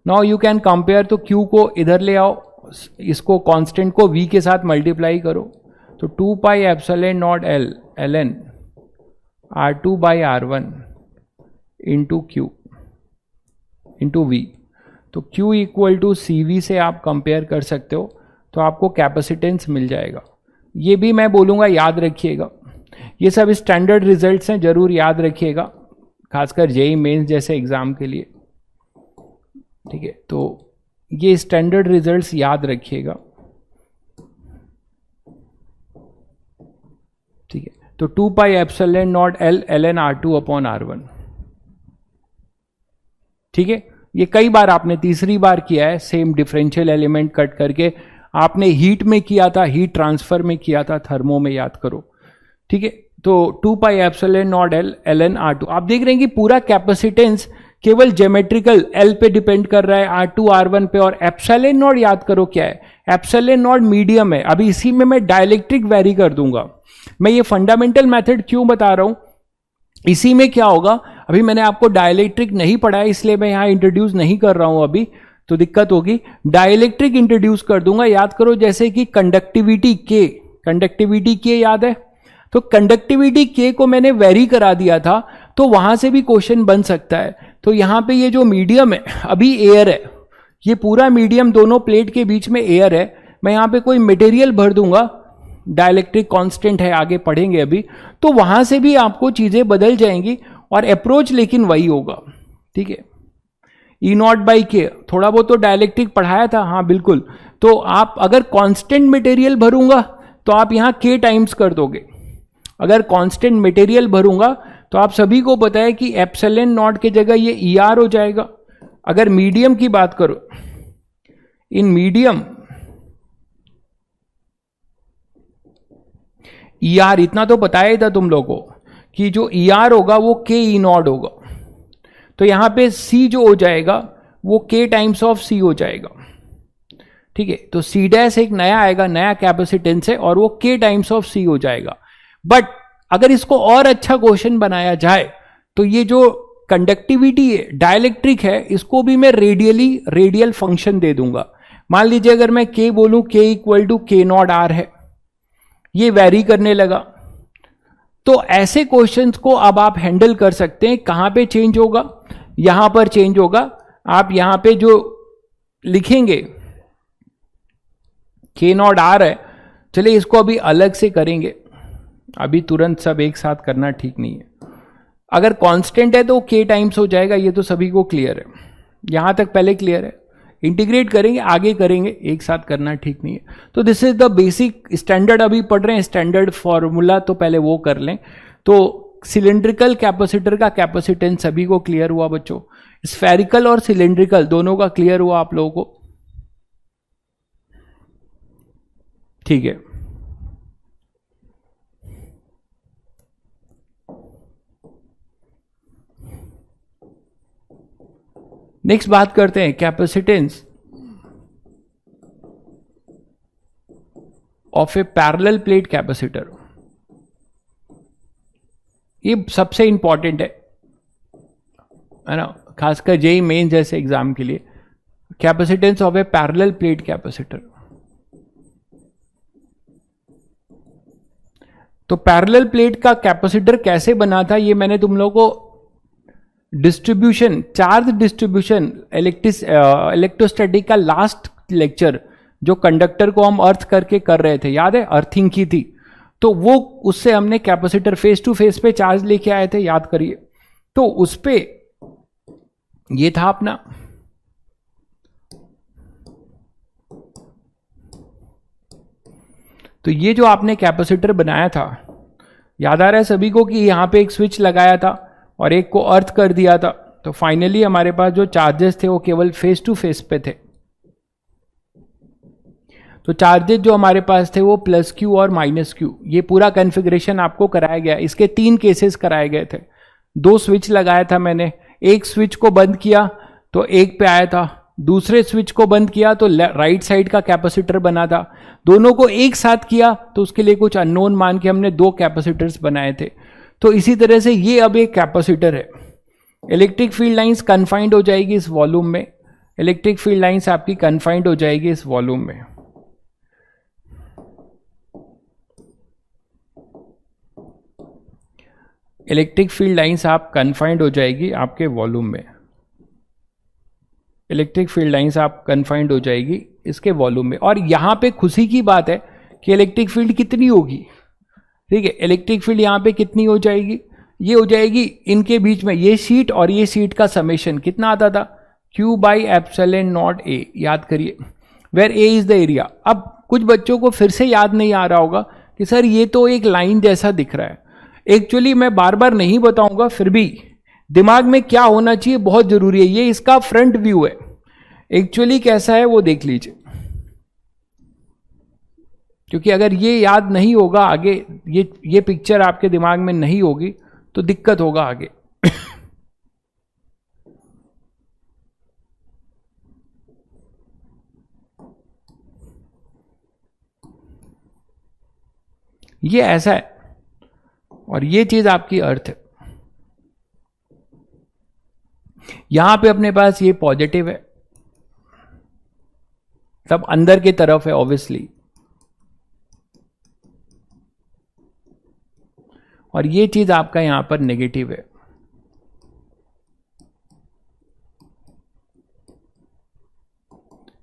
Now you can compare, तो Q को इधर ले आओ, इसको कांस्टेंट को V के साथ मल्टीप्लाई करो, तो 2 pi epsilon naught L ln R2 by R1 into Q into V। तो Q इक्वल टू CV से आप कंपेयर कर सकते हो, तो आपको कैपेसिटेंस मिल जाएगा। ये भी मैं बोलूँगा याद रखिएगा, ये सब स्टैंडर्ड रिजल्ट्स हैं, जरूर याद रखिएगा, खासकर जेईई मेंस जैसे एग्जाम के लिए। ठीक है, तो ये स्टैंडर्ड रिजल्ट्स याद रखिएगा। ठीक है, तो 2 pi epsilon naught L ln R2 upon R1। ठीक है, ये कई बार आपने तीसरी बार किया है, सेम डिफरेंशियल एलिमेंट कट करके आपने हीट में किया था, हीट ट्रांसफर में किया था, थर्मो में याद करो। ठीक है, तो 2 pi epsilon naught L ln R2। आप देख रहे हैं कि पूरा कैपेसिटेंस केवल ज्योमेट्रिकल L पे डिपेंड कर रहा है, R2 R1 पे, और एप्सिलॉन नॉट याद करो क्या है, एप्सिलॉन नॉट मीडियम है। अभी इसी में मैं डाइलेक्ट्रिक वेरी कर दूंगा। मैं ये फंडामेंटल मेथड क्यों बता रहा हूं, इसी में क्या होगा, अभी मैंने आपको डाइलेक्ट्रिक नहीं पढ़ाया इसलिए मैं यहां इंट्रोड्यूस नहीं कर रहा हूं, अभी तो दिक्कत होगी। डाइलेक्ट्रिक इंट्रोड्यूस कर दूंगा। याद करो जैसे कि कंडक्टिविटी के याद है, तो कंडक्टिविटी के को मैंने वेरी करा दिया था, तो वहां से भी क्वेश्चन बन सकता है। तो यहां पे ये जो मीडियम है, अभी एयर है, ये पूरा मीडियम दोनों प्लेट के बीच में एयर है, मैं यहां पे कोई मटेरियल भर दूंगा, डाइलेक्ट्रिक कांस्टेंट है, आगे पढ़ेंगे अभी, तो वहां से भी आपको चीजें बदल जाएंगी, और अप्रोच लेकिन वही होगा। ठीक है, ई नॉट बाई के, थोड़ा बहुत तो डाइलेक्ट्रिक पढ़ाया था, हाँ बिल्कुल। तो आप अगर कांस्टेंट मटेरियल भरूंगा तो आप यहां के टाइम्स कर दोगे, अगर कांस्टेंट मटेरियल भरूंगा तो आप सभी को पता है कि एप्सिलॉन नॉट की जगह ये ई आर हो जाएगा। अगर मीडियम की बात करो, इन मीडियम ई आर, इतना तो पता ही था तुम लोगों को कि जो ई आर होगा वो के ई नॉट होगा, तो यहां पे सी जो हो जाएगा वो के टाइम्स ऑफ सी हो जाएगा। ठीक है, तो सी डैश एक नया आएगा, नया कैपेसिटेंस है और वो के टाइम्स ऑफ सी हो जाएगा। बट अगर इसको और अच्छा क्वेश्चन बनाया जाए तो ये जो कंडक्टिविटी है, डाइलेक्ट्रिक है, इसको भी मैं रेडियल फंक्शन दे दूंगा। मान लीजिए अगर मैं के बोलूं के इक्वल टू के नॉट आर है, ये वैरी करने लगा, तो ऐसे क्वेश्चंस को अब आप हैंडल कर सकते हैं। कहां पे चेंज होगा, यहां पर चेंज होगा। आप यहां पे जो लिखेंगे के नॉट आर है, चलिए इसको अभी अलग से करेंगे, अभी तुरंत सब एक साथ करना ठीक नहीं है। अगर कांस्टेंट है तो के टाइम्स हो जाएगा, ये तो सभी को क्लियर है, यहां तक पहले क्लियर है। इंटीग्रेट करेंगे, आगे करेंगे, एक साथ करना ठीक नहीं है। तो this is the basic standard, अभी पढ़ रहे हैं स्टैंडर्ड फॉर्मूला, तो पहले वो कर लें। तो सिलेंड्रिकल कैपेसिटर का कैपेसिटेंस सभी को क्लियर हुआ बच्चों, स्फेरिकल और सिलेंड्रिकल दोनों का क्लियर हुआ आप लोगों को, ठीक है। नेक्स्ट बात करते हैं capacitance of a parallel plate capacitor. ये सबसे इंपॉर्टेंट है ना, खासकर जेईई मेन जैसे एग्जाम के लिए। Capacitance of a parallel plate capacitor, तो पैरेलल प्लेट का कैपेसिटर कैसे बना था ये मैंने तुम लोगों को डिस्ट्रीब्यूशन, चार्ज डिस्ट्रीब्यूशन, इलेक्ट्रोस्टैटिक का लास्ट लेक्चर, जो कंडक्टर को हम अर्थ करके कर रहे थे, याद है, अर्थिंग की थी, तो वो उससे हमने कैपेसिटर फेस टू फेस पे चार्ज लेके आए थे, याद करिए। तो उस पे ये था अपना तो ये जो आपने कैपेसिटर बनाया था, याद आ रहा है सभी को कि यहां पे एक स्विच लगाया था और एक को अर्थ कर दिया था। तो फाइनली हमारे पास जो चार्जेस थे वो केवल फेस टू फेस पे थे। तो चार्जेस जो हमारे पास थे वो प्लस क्यू और माइनस क्यू, ये पूरा कॉन्फ़िगरेशन आपको कराया गया। इसके 3 केसेस कराए गए थे। 2 स्विच लगाया था मैंने, एक स्विच को बंद किया तो 1 पे आया था, दूसरे स्विच को बंद किया तो राइट साइड का कैपेसिटर बना था। दोनों को एक साथ किया तो उसके लिए कुछ अननोन मान के हमने 2 कैपेसिटर्स बनाए थे। तो इसी तरह से ये अब एक कैपेसिटर है। इलेक्ट्रिक फील्ड लाइंस कन्फाइंड हो जाएगी इस वॉल्यूम में, इलेक्ट्रिक फील्ड लाइंस आपकी कन्फाइंड हो जाएगी इस वॉल्यूम में। इलेक्ट्रिक फील्ड लाइंस आप कन्फाइंड हो जाएगी आपके वॉल्यूम में, इलेक्ट्रिक फील्ड लाइंस आप कन्फाइंड हो जाएगी इसके वॉल्यूम में। और यहां पे खुशी की बात है कि इलेक्ट्रिक फील्ड कितनी होगी, ठीक है, इलेक्ट्रिक फील्ड यहां पे कितनी हो जाएगी, ये हो जाएगी इनके बीच में, ये शीट और ये शीट का समेशन कितना आता था, Q बाई एप्सिलॉन नॉट A, याद करिए, where A is the area. अब कुछ बच्चों को फिर से याद नहीं आ रहा होगा कि सर ये तो एक लाइन जैसा दिख रहा है। एक्चुअली मैं बार बार नहीं बताऊंगा, फिर भी दिमाग में क्या होना चाहिए बहुत जरूरी है। ये इसका फ्रंट व्यू है, एक्चुअली कैसा है वो देख लीजिए, क्योंकि अगर ये याद नहीं होगा आगे, ये पिक्चर आपके दिमाग में नहीं होगी तो दिक्कत होगा आगे। ये ऐसा है और ये चीज आपकी अर्थ है। यहां पे अपने पास ये पॉजिटिव है, तब अंदर की तरफ है ऑब्वियसली, और ये चीज आपका यहां पर नेगेटिव है।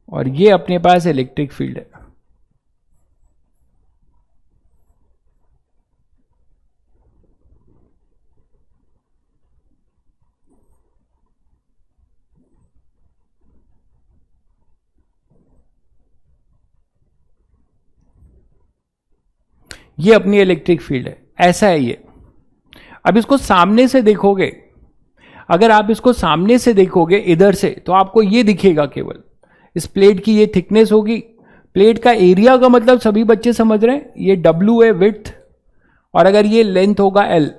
और ये अपने पास इलेक्ट्रिक फील्ड है। ये अपनी इलेक्ट्रिक फील्ड है, ऐसा है ये। अब इसको सामने से देखोगे, अगर आप इसको सामने से देखोगे इधर से, तो आपको ये दिखेगा केवल, इस प्लेट की ये थिकनेस होगी, प्लेट का एरिया का मतलब सभी बच्चे समझ रहे हैं, ये W है विड्थ, और अगर ये लेंथ होगा L,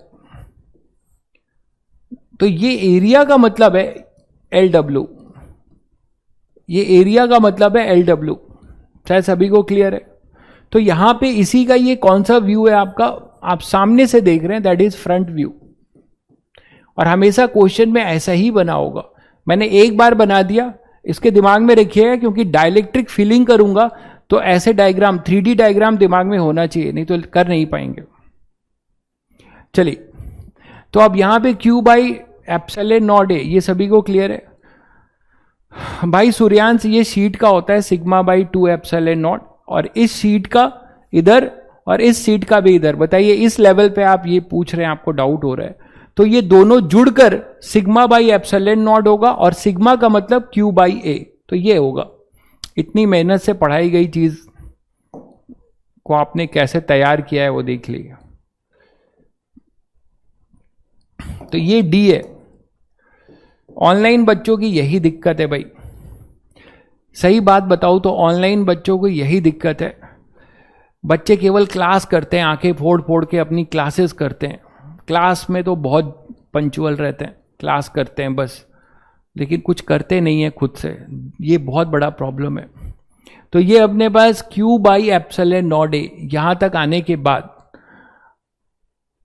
तो ये एरिया का मतलब है LW, ये एरिया का मतलब है LW, शायद सभी को क्लियर है। तो यहां पे इसी का ये कौन सा व्यू है आपका, आप सामने से देख रहे हैं, दैट इज फ्रंट व्यू। और हमेशा क्वेश्चन में ऐसा ही बना होगा। मैंने एक बार बना दिया, इसके दिमाग में रखिएगा, क्योंकि डायलेक्ट्रिक फीलिंग करूंगा तो ऐसे डायग्राम 3D डायग्राम दिमाग में होना चाहिए, नहीं तो कर नहीं पाएंगे। चलिए, तो अब यहां पे Q बाई एप्सिलॉन नॉट ए, ये सभी को क्लियर है भाई। सूर्यांश, ये शीट का होता है सिग्मा बाई 2 एप्सिलॉन नॉट, और इस शीट का इधर और इस शीट का भी इधर। बताइए, इस लेवल पे आप ये पूछ रहे हैं, आपको डाउट हो रहा है, तो ये दोनों जुड़कर सिग्मा बाई एप्सिलॉन नॉट होगा, और सिग्मा का मतलब Q बाई ए, तो ये होगा। इतनी मेहनत से पढ़ाई गई चीज को आपने कैसे तैयार किया है वो देख लीजिए। तो ये D है। ऑनलाइन बच्चों की यही दिक्कत है भाई, सही बात बताऊं तो ऑनलाइन बच्चों को यही दिक्कत है। बच्चे केवल क्लास करते हैं, आंखें फोड़ फोड़ के अपनी क्लासेस करते हैं। क्लास में तो बहुत पंचुअल रहते हैं, क्लास करते हैं बस, लेकिन कुछ करते नहीं है खुद से। ये बहुत बड़ा प्रॉब्लम है। तो ये अपने पास Q बाई एप्सिलॉन नॉट ए, यहां तक आने के बाद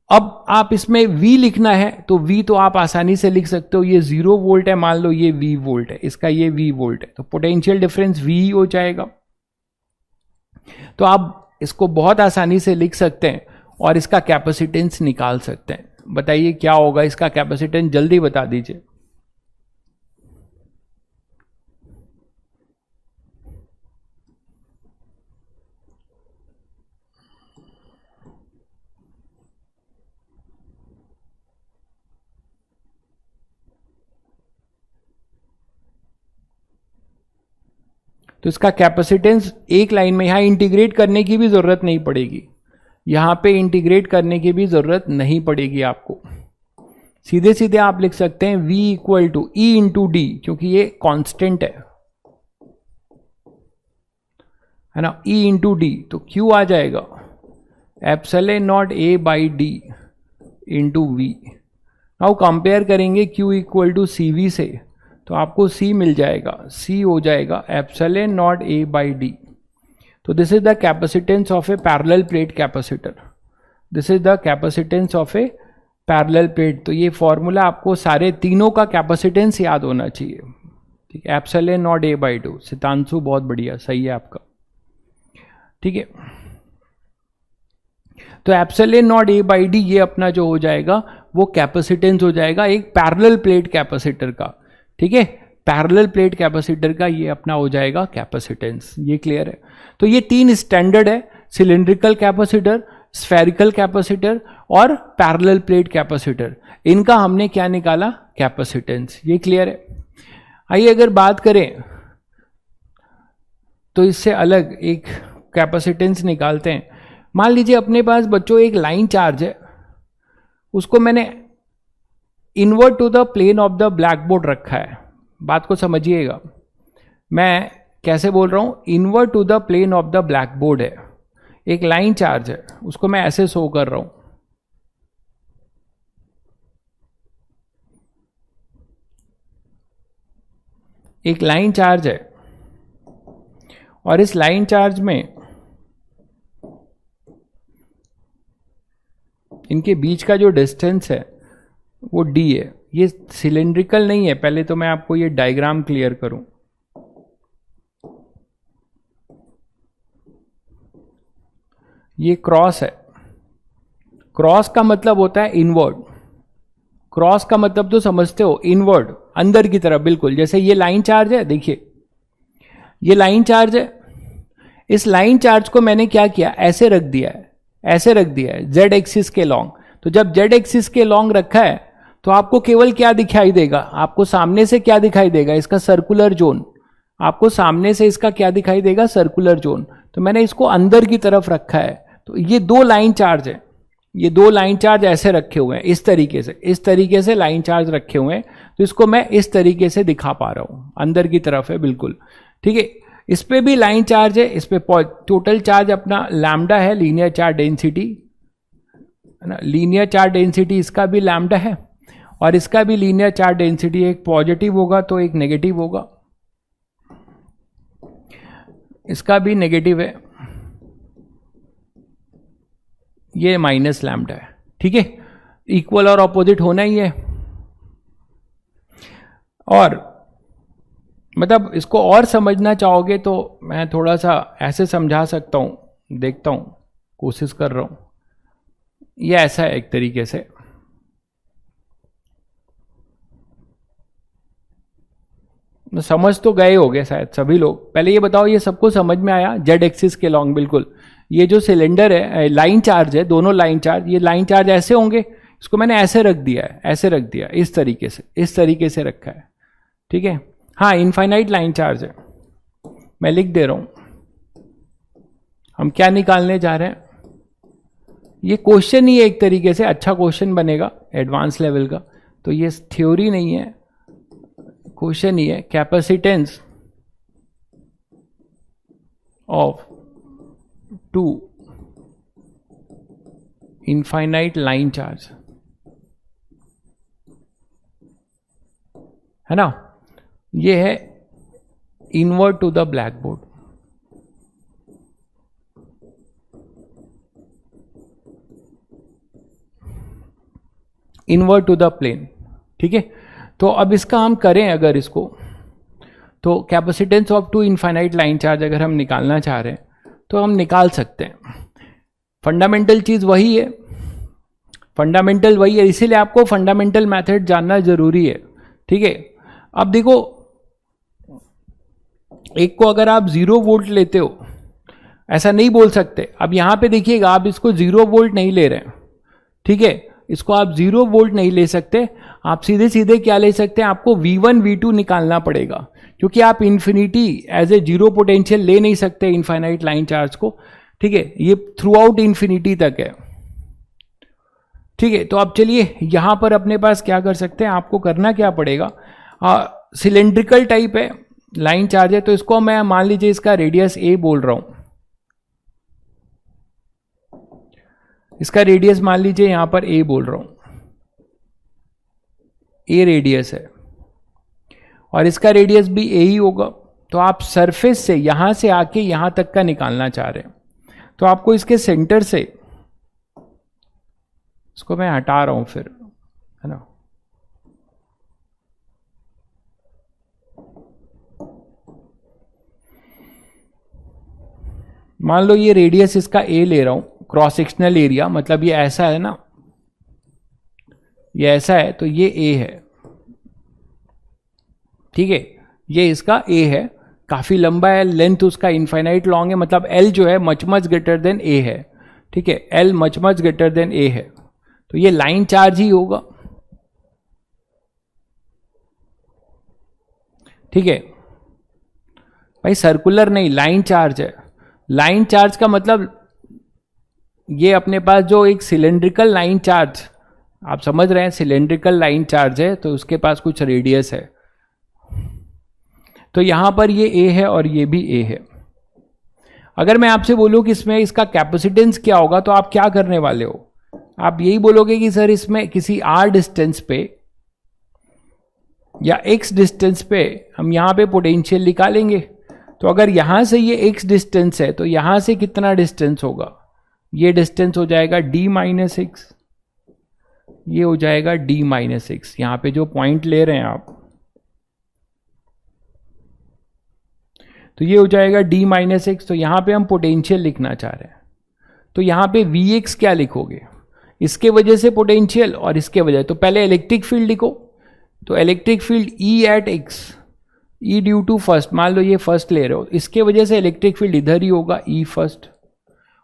अब आप इसमें V लिखना है तो V तो आप आसानी से लिख सकते हो, ये 0 वोल्ट है, मान लो ये V वोल्ट है, इसका ये V वोल्ट है, तो पोटेंशियल डिफरेंस V हो जाएगा। तो आप इसको बहुत आसानी से लिख सकते हैं और इसका कैपेसिटेंस निकाल सकते हैं। बताइए क्या होगा इसका कैपेसिटेंस, जल्दी बता दीजिए। तो इसका कैपेसिटेंस एक लाइन में, यहां इंटीग्रेट करने की भी जरूरत नहीं पड़ेगी, यहां पे इंटीग्रेट करने की भी जरूरत नहीं पड़ेगी आपको। सीधे सीधे आप लिख सकते हैं V equal to E into D, क्योंकि ये कांस्टेंट है ना, E इंटू डी, तो Q आ जाएगा epsilon not A by D into V। Now compare करेंगे Q इक्वल टू CV से, तो आपको C मिल जाएगा, C हो जाएगा epsilon not A by D. तो this is the capacitance of a parallel plate capacitor, this is the capacitance of a parallel plate. तो ये फॉर्मूला आपको सारे तीनों का कैपेसिटेंस याद होना चाहिए, ठीक है। Epsilon not A by 2, Sitanshu बहुत बढ़िया, सही है आपका, ठीक है। तो epsilon not A by D ये अपना जो हो जाएगा वो कैपेसिटेंस हो जाएगा एक पैरेलल प्लेट कैपेसिटर का, ठीक है। पैरेलल प्लेट कैपेसिटर का ये अपना हो जाएगा कैपेसिटेंस, ये क्लियर है। तो ये तीन स्टैंडर्ड है, सिलिंड्रिकल कैपेसिटर, स्फेरिकल कैपेसिटर और पैरेलल प्लेट कैपेसिटर। इनका हमने क्या निकाला, कैपेसिटेंस, ये क्लियर है। आइए अगर बात करें तो इससे अलग एक कैपेसिटेंस निकालते हैं। मान लीजिए अपने पास बच्चों एक लाइन चार्ज है, उसको मैंने invert to the plane of the blackboard रखा है। बात को समझिएगा, मैं कैसे बोल रहा हूं, invert to the plane of the blackboard है, एक लाइन चार्ज है, उसको मैं ऐसे शो कर रहा हूं। एक लाइन चार्ज है और इस लाइन चार्ज में इनके बीच का जो डिस्टेंस है वो d है। ये सिलेंड्रिकल नहीं है, पहले तो मैं आपको ये डायग्राम क्लियर करूं। ये क्रॉस है, क्रॉस का मतलब होता है इनवर्ड, क्रॉस का मतलब तो समझते हो, इनवर्ड, अंदर की तरफ, बिल्कुल जैसे ये लाइन चार्ज है, देखिए ये लाइन चार्ज है, इस लाइन चार्ज को मैंने क्या किया, ऐसे रख दिया है, ऐसे रख दिया है जेड एक्सिस के लॉन्ग। तो जब जेड एक्सिस के लॉन्ग रखा है तो आपको केवल क्या दिखाई देगा, आपको सामने से क्या दिखाई देगा, इसका सर्कुलर जोन, आपको सामने से इसका क्या दिखाई देगा, सर्कुलर जोन। तो मैंने इसको अंदर की तरफ रखा है। तो ये दो लाइन चार्ज है, ये दो लाइन चार्ज ऐसे रखे हुए हैं, इस तरीके से, इस तरीके से लाइन चार्ज रखे हुए हैं। तो इसको मैं इस तरीके से दिखा पा रहा हूं, अंदर की तरफ है बिल्कुल, ठीक है। इस पे भी लाइन चार्ज है, इस पे टोटल चार्ज अपना लैम्डा है, लीनियर चार्ज डेंसिटी है ना, लीनियर चार्ज डेंसिटी इसका भी लैम्डा है और इसका भी लीनियर चार्ज डेंसिटी, एक पॉजिटिव होगा तो एक नेगेटिव होगा। इसका भी नेगेटिव है, ये माइनस लैम्डा है, ठीक है। इक्वल और ऑपोजिट होना ही है। और मतलब इसको और समझना चाहोगे तो मैं थोड़ा सा ऐसे समझा सकता हूं, देखता हूं, कोशिश कर रहा हूं। ये ऐसा है एक तरीके से, समझ तो गए होगे शायद सभी लोग। पहले ये बताओ, ये सबको समझ में आया? जेड एक्सिस के लॉन्ग, बिल्कुल। ये जो सिलेंडर है, लाइन चार्ज है, दोनों लाइन चार्ज, ये लाइन चार्ज ऐसे होंगे, इसको मैंने ऐसे रख दिया है, ऐसे रख दिया, इस तरीके से, इस तरीके से रखा है, ठीक है। हाँ, इनफाइनाइट लाइन चार्ज है, मैं लिख दे रहा हूं। हम क्या निकालने जा रहे हैं? ये क्वेश्चन ही एक तरीके से, अच्छा क्वेश्चन बनेगा एडवांस लेवल का, तो ये थ्योरी नहीं है, क्वेश्चन ही है। Capacitance of two infinite line charge, है ना, ये है invert to the blackboard. Invert to the plane, ठीक है। तो अब इसका हम करें अगर इसको, तो capacitance of two infinite line charge अगर हम निकालना चाह रहे हैं तो हम निकाल सकते हैं। फंडामेंटल चीज वही है, फंडामेंटल वही है, इसीलिए आपको फंडामेंटल मेथड जानना जरूरी है, ठीक है। अब देखो, एक को अगर आप 0 वोल्ट लेते हो, ऐसा नहीं बोल सकते। अब यहां पे देखिएगा, आप इसको 0 वोल्ट नहीं ले रहे हैं, ठीक है, इसको आप 0 वोल्ट नहीं ले सकते। आप सीधे सीधे क्या ले सकते हैं? आपको V1 V2 निकालना पड़ेगा, क्योंकि आप इन्फिनिटी एज ए 0 पोटेंशियल ले नहीं सकते इनफाइनाइट लाइन चार्ज को, ठीक है। ये थ्रू आउट इन्फिनिटी तक है, ठीक है। तो अब चलिए यहां पर अपने पास क्या कर सकते हैं, आपको करना क्या पड़ेगा, सिलेंड्रिकल टाइप है, लाइन चार्ज है, तो इसको मैं मान लीजिए इसका रेडियस ए बोल रहा हूं, इसका रेडियस मान लीजिए यहां पर ए बोल रहा हूं, ए रेडियस है, और इसका रेडियस भी ए ही होगा। तो आप सरफेस से यहां से आके यहां तक का निकालना चाह रहे हैं, तो आपको इसके सेंटर से, इसको मैं हटा रहा हूं फिर, है ना, मान लो ये रेडियस इसका ए ले रहा हूं, क्रॉस सेक्शनल एरिया, मतलब ये ऐसा है ना, ये ऐसा है, तो ये ए है, ठीक है, ये इसका ए है, काफी लंबा है, लेंथ उसका इनफाइनाइट लॉन्ग है, मतलब एल जो है much much greater than A है, ठीक है, L much much greater than A है, तो ये लाइन चार्ज ही होगा, ठीक है भाई, सर्कुलर नहीं, लाइन चार्ज है। लाइन चार्ज का मतलब ये अपने पास जो एक सिलेंड्रिकल लाइन चार्ज, आप समझ रहे हैं, सिलेंड्रिकल लाइन चार्ज है, तो उसके पास कुछ रेडियस है, तो यहां पर ये ए है और ये भी ए है। अगर मैं आपसे बोलूं कि इसमें इसका कैपेसिटेंस क्या होगा, तो आप क्या करने वाले हो? आप यही बोलोगे कि सर इसमें किसी आर डिस्टेंस पे या एक्स डिस्टेंस पे हम यहां पे पोटेंशियल निकालेंगे। तो अगर यहां से ये एक्स डिस्टेंस है, तो यहां से कितना डिस्टेंस होगा? ये डिस्टेंस हो जाएगा d माइनस एक्स, ये हो जाएगा d माइनस एक्स, यहां पे जो पॉइंट ले रहे हैं आप, तो ये हो जाएगा d माइनस एक्स। तो यहां पे हम पोटेंशियल लिखना चाह रहे हैं, तो यहां पे Vx क्या लिखोगे? इसके वजह से पोटेंशियल और इसके वजह, तो पहले इलेक्ट्रिक फील्ड लिखो, तो electric field E at x, E due to first, मान लो ये फर्स्ट ले रहे हो, इसके वजह से इलेक्ट्रिक फील्ड इधर ही होगा, E फर्स्ट,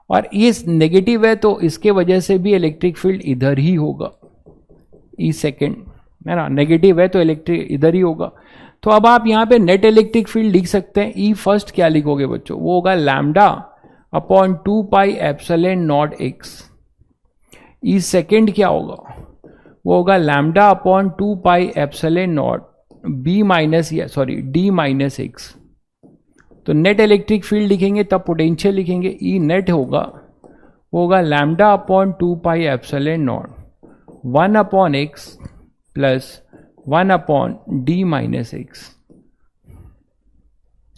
और ये नेगेटिव है तो इसके वजह से भी इलेक्ट्रिक फील्ड इधर ही होगा, E सेकेंड, है ना, नेगेटिव है तो इलेक्ट्रिक इधर ही होगा। तो अब आप यहाँ पे नेट इलेक्ट्रिक फील्ड लिख सकते हैं। E फर्स्ट क्या लिखोगे बच्चों? वो होगा lambda upon 2 pi epsilon not x। E second क्या होगा? वो होगा lambda upon 2 pi epsilon not b minus, या सॉरी d माइनस x। तो नेट इलेक्ट्रिक फील्ड लिखेंगे तब पोटेंशियल लिखेंगे, E नेट होगा, वो होगा lambda upon 2 pi epsilon not 1 upon x plus 1 upon d minus x.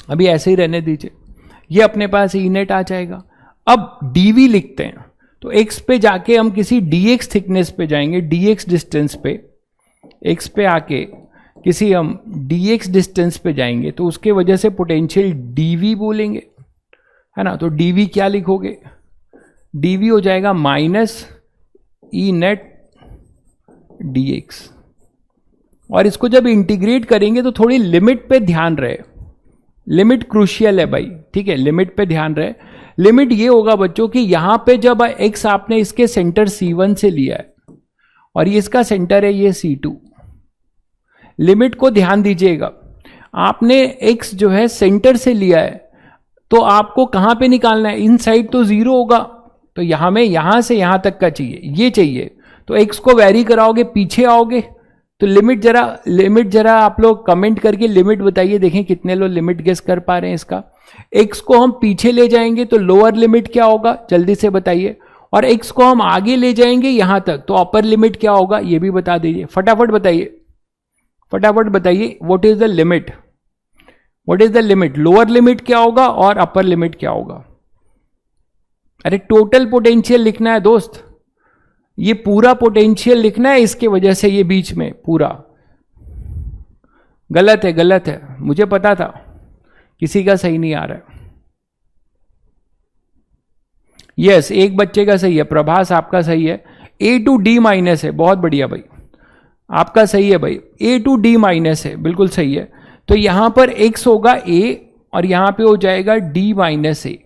अभी ऐसे ही रहने दीजिए, ये अपने पास ई नेट आ जाएगा। अब डीवी लिखते हैं, तो एक्स पे जाके हम किसी डीएक्स थिकनेस पे जाएंगे, डीएक्स डिस्टेंस पे, एक्स पे आके किसी हम डीएक्स डिस्टेंस पे जाएंगे, तो उसके वजह से पोटेंशियल डीवी बोलेंगे, है ना। तो डीवी क्या लिखोगे, डीवी हो जाएगा माइनस ई नेट डीएक्स। और इसको जब इंटीग्रेट करेंगे तो थोड़ी लिमिट पे ध्यान रहे, लिमिट क्रूशियल है भाई, ठीक है, लिमिट पे ध्यान रहे। लिमिट ये होगा बच्चों कि यहां पे जब x आपने इसके सेंटर C1 से लिया है और ये इसका सेंटर है ये C2, लिमिट को ध्यान दीजिएगा, आपने x जो है सेंटर से लिया है तो आपको कहां पे निकालना है, इन साइड तो जीरो होगा, तो यहां में यहां से यहां तक का चाहिए, ये चाहिए, तो x को वेरी कराओगे, पीछे आओगे, तो लिमिट जरा आप लोग कमेंट करके लिमिट बताइए, देखें कितने लोग लिमिट गेस कर पा रहे हैं इसका। x को हम पीछे ले जाएंगे तो लोअर लिमिट क्या होगा, जल्दी से बताइए, और x को हम आगे ले जाएंगे यहां तक तो अपर लिमिट क्या होगा, ये भी बता दीजिए, फटाफट बताइए, फटाफट बताइए, what is the limit, what is the limit, lower limit क्या होगा और अपर लिमिट क्या होगा। अरे टोटल पोटेंशियल लिखना है दोस्त, ये पूरा पोटेंशियल लिखना है, इसके वजह से ये बीच में पूरा गलत है, गलत है, मुझे पता था किसी का सही नहीं आ रहा है। यस, एक बच्चे का सही है, प्रभास आपका सही है, ए टू डी माइनस है, बहुत बढ़िया भाई, आपका सही है भाई, ए टू डी माइनस है, बिल्कुल सही है। तो यहां पर एक्स होगा ए और यहां पे हो जाएगा डी माइनस ए,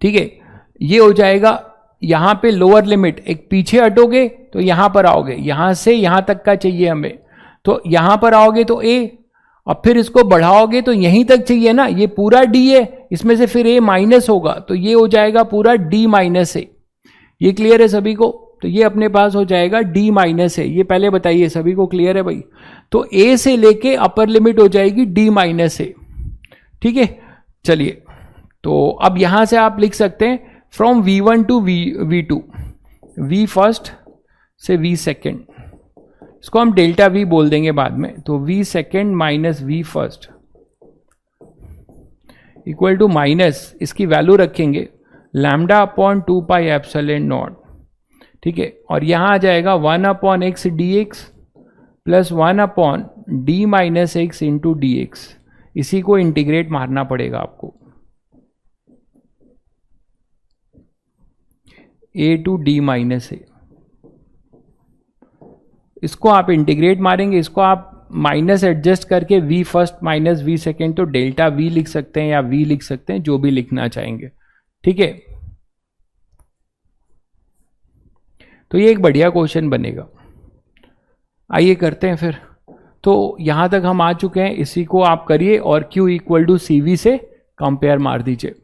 ठीक है, ये हो जाएगा। यहां पे लोअर लिमिट, एक पीछे हटोगे तो यहां पर आओगे, यहां से यहां तक का चाहिए हमें, तो यहां पर आओगे तो ए, और फिर इसको बढ़ाओगे तो यहीं तक चाहिए ना, ये पूरा डी है, इसमें से फिर ए माइनस होगा तो ये हो जाएगा पूरा डी माइनस ए। ये क्लियर है सभी को, तो ये अपने पास हो जाएगा डी माइनस ए, ये पहले बताइए सभी को क्लियर है भाई। तो ए से लेके अपर लिमिट हो जाएगी डी माइनस ए, ठीक है। चलिए, तो अब यहां से आप लिख सकते हैं from V1 to V2, V first से V सेकेंड, इसको हम डेल्टा V बोल देंगे बाद में, तो V second minus V first equal to minus, इसकी वैल्यू रखेंगे lambda upon 2 pi epsilon naught, ठीक है, और यहां आ जाएगा 1 upon X D X plus 1 upon D minus X into D X, इसी को इंटीग्रेट मारना पड़ेगा आपको, A to D minus A, इसको आप इंटीग्रेट मारेंगे, इसको आप माइनस एडजस्ट करके v first minus v second, तो डेल्टा v लिख सकते हैं या v लिख सकते हैं, जो भी लिखना चाहेंगे, ठीक है। तो ये एक बढ़िया क्वेश्चन बनेगा, आइए करते हैं फिर। तो यहां तक हम आ चुके हैं, इसी को आप करिए और q इक्वल टू CV से कंपेयर मार दीजिए।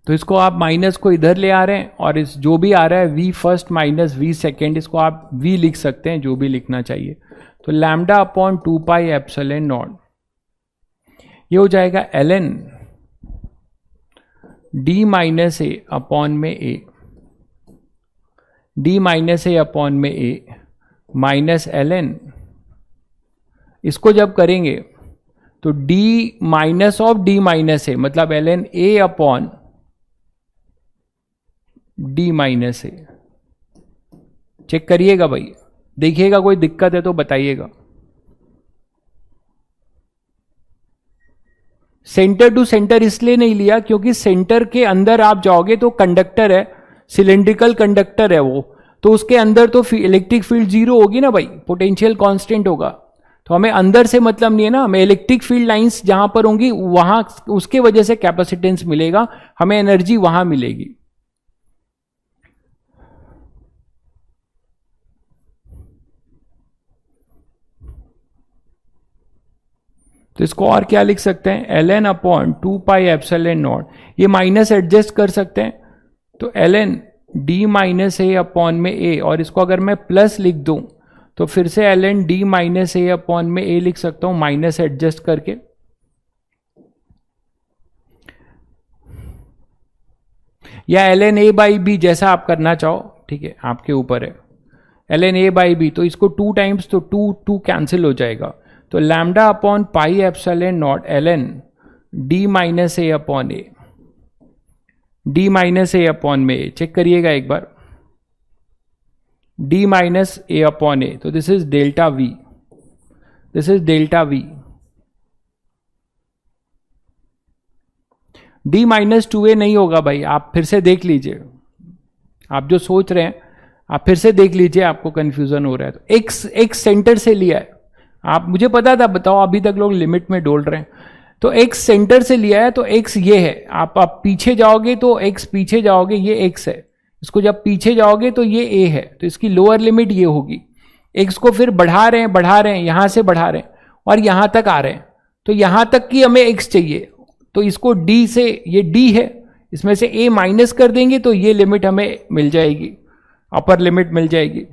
तो इसको आप माइनस को इधर ले आ रहे हैं और इस जो भी आ रहा है v first minus v second, इसको आप v लिख सकते हैं, जो भी लिखना चाहिए। तो lambda upon 2 pi epsilon not, ये हो जाएगा ln d minus A upon में a, d minus A upon में a माइनस ln, इसको जब करेंगे तो d minus of d minus A, मतलब ln a upon D minus A. Check करिएगा भाई, देखिएगा कोई दिक्कत है तो बताइएगा। सेंटर टू सेंटर इसलिए नहीं लिया क्योंकि सेंटर के अंदर आप जाओगे तो कंडक्टर है, सिलेंड्रिकल कंडक्टर है वो, तो उसके अंदर तो इलेक्ट्रिक फील्ड जीरो होगी ना भाई, पोटेंशियल कांस्टेंट होगा, तो हमें अंदर से मतलब नहीं है ना, हमें इलेक्ट्रिक फील्ड लाइंस जहां पर होंगी वहां उसके वजह से कैपेसिटेंस मिलेगा, हमें एनर्जी वहां मिलेगी। तो इसको और क्या लिख सकते हैं, ln upon 2 pi epsilon not, ये माइनस एडजस्ट कर सकते हैं, तो ln d minus A upon में a, और इसको अगर मैं प्लस लिख दूं तो फिर से ln d minus A upon में a लिख सकता हूं माइनस एडजस्ट करके। या ln a बाई बी, जैसा आप करना चाहो, ठीक है, आपके ऊपर है। ln a बाई बी, तो इसको 2 टाइम्स, तो 2 कैंसिल हो जाएगा, तो lambda upon pi epsilon not ln d minus A upon A, d minus A upon में ए, चेक करिएगा एक बार, d माइनस ए अपॉन ए, तो this is delta v, this is delta v। d minus 2a नहीं होगा भाई, आप फिर से देख लीजिए, आप जो सोच रहे हैं आप फिर से देख लीजिए, आपको कंफ्यूजन हो रहा है। तो x सेंटर से लिया है, आप, मुझे पता था, बताओ अभी तक लोग लिमिट में डोल रहे हैं, तो x सेंटर से लिया है, तो x ये है, आप पीछे जाओगे तो x पीछे जाओगे, ये x है, इसको जब पीछे जाओगे तो ये a है, तो इसकी लोअर लिमिट ये होगी। x को फिर बढ़ा रहे हैं, यहां से बढ़ा रहे हैं और यहां तक आ रहे हैं, तो यहां तक की हमें x चाहिए, तो इसको d से, ये d है, इसमें से a माइनस कर देंगे तो ये लिमिट हमें मिल जाएगी, अपर लिमिट मिल जाएगी।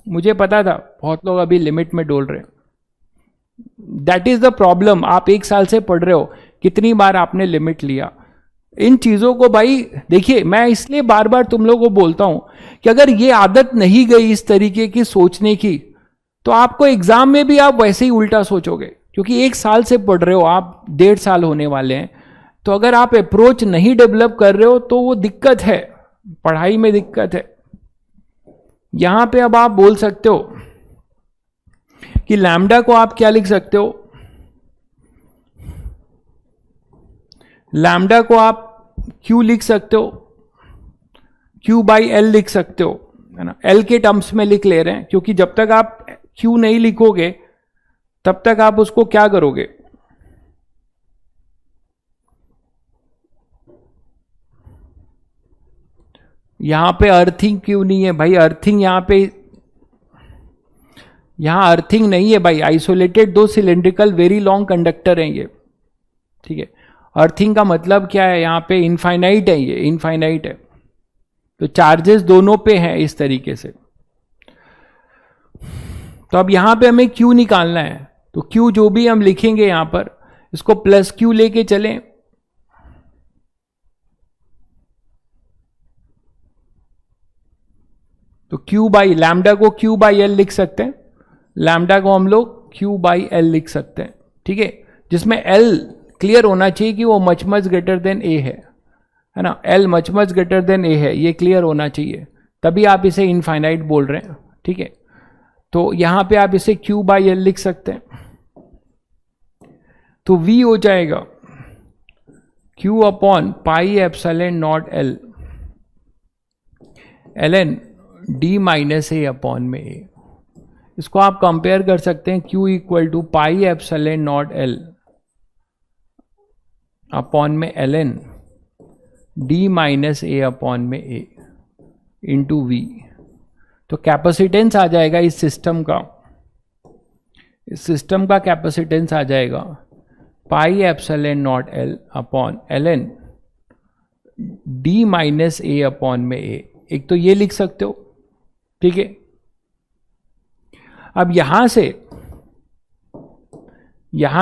मुझे पता था बहुत लोग अभी लिमिट में डोल रहे हैं, दैट इज द प्रॉब्लम। आप 1 साल से पढ़ रहे हो, कितनी बार आपने लिमिट लिया इन चीजों को। भाई देखिए, मैं इसलिए बार बार तुम लोगों को बोलता हूं कि अगर ये आदत नहीं गई इस तरीके की सोचने की, तो आपको एग्जाम में भी आप वैसे ही उल्टा सोचोगे, क्योंकि 1 साल से पढ़ रहे हो आप, 1.5 साल होने वाले हैं, तो अगर आप अप्रोच नहीं डेवलप कर रहे हो तो वो दिक्कत है, पढ़ाई में दिक्कत है। यहां पे अब आप बोल सकते हो कि लैम्डा को आप क्या लिख सकते हो, लैम्डा को आप Q लिख सकते हो, Q बाई L लिख सकते हो, है ना, L के टर्म्स में लिख ले रहे हैं, क्योंकि जब तक आप Q नहीं लिखोगे तब तक आप उसको क्या करोगे, यहां पे अर्थिंग क्यों नहीं है भाई, अर्थिंग यहां अर्थिंग नहीं है भाई, isolated 2 cylindrical very long conductor हैं ये, ठीक है। अर्थिंग का मतलब क्या है, यहां पे इनफाइनाइट है, ये इनफाइनाइट है, तो चार्जेस दोनों पे हैं इस तरीके से। तो अब यहां पे हमें Q निकालना है, तो Q जो भी हम लिखेंगे यहां पर, इसको प्लस Q लेके चलें, तो Q बाई लैम्डा को Q बाई L लिख सकते हैं, लैम्डा को हम लोग Q बाई L लिख सकते हैं, ठीक है, जिसमें L क्लियर होना चाहिए कि वो मच ग्रेटर देन A है ना, L much greater then A है, ये क्लियर होना चाहिए, तभी आप इसे इनफाइनाइट बोल रहे हैं, ठीक है। तो यहां पे आप इसे Q बाई L लिख सकते हैं, तो V हो जाएगा Q upon pi epsilon naught L ln D minus A upon में A। इसको आप कंपेयर कर सकते हैं, Q equal to pi epsilon naught L upon में ln D minus A upon में A इंटू V। तो कैपेसिटेंस आ जाएगा इस सिस्टम का कैपेसिटेंस आ जाएगा pi epsilon naught L upon ln D minus A upon में A। एक तो ये लिख सकते हो, ठीक है। अब यहां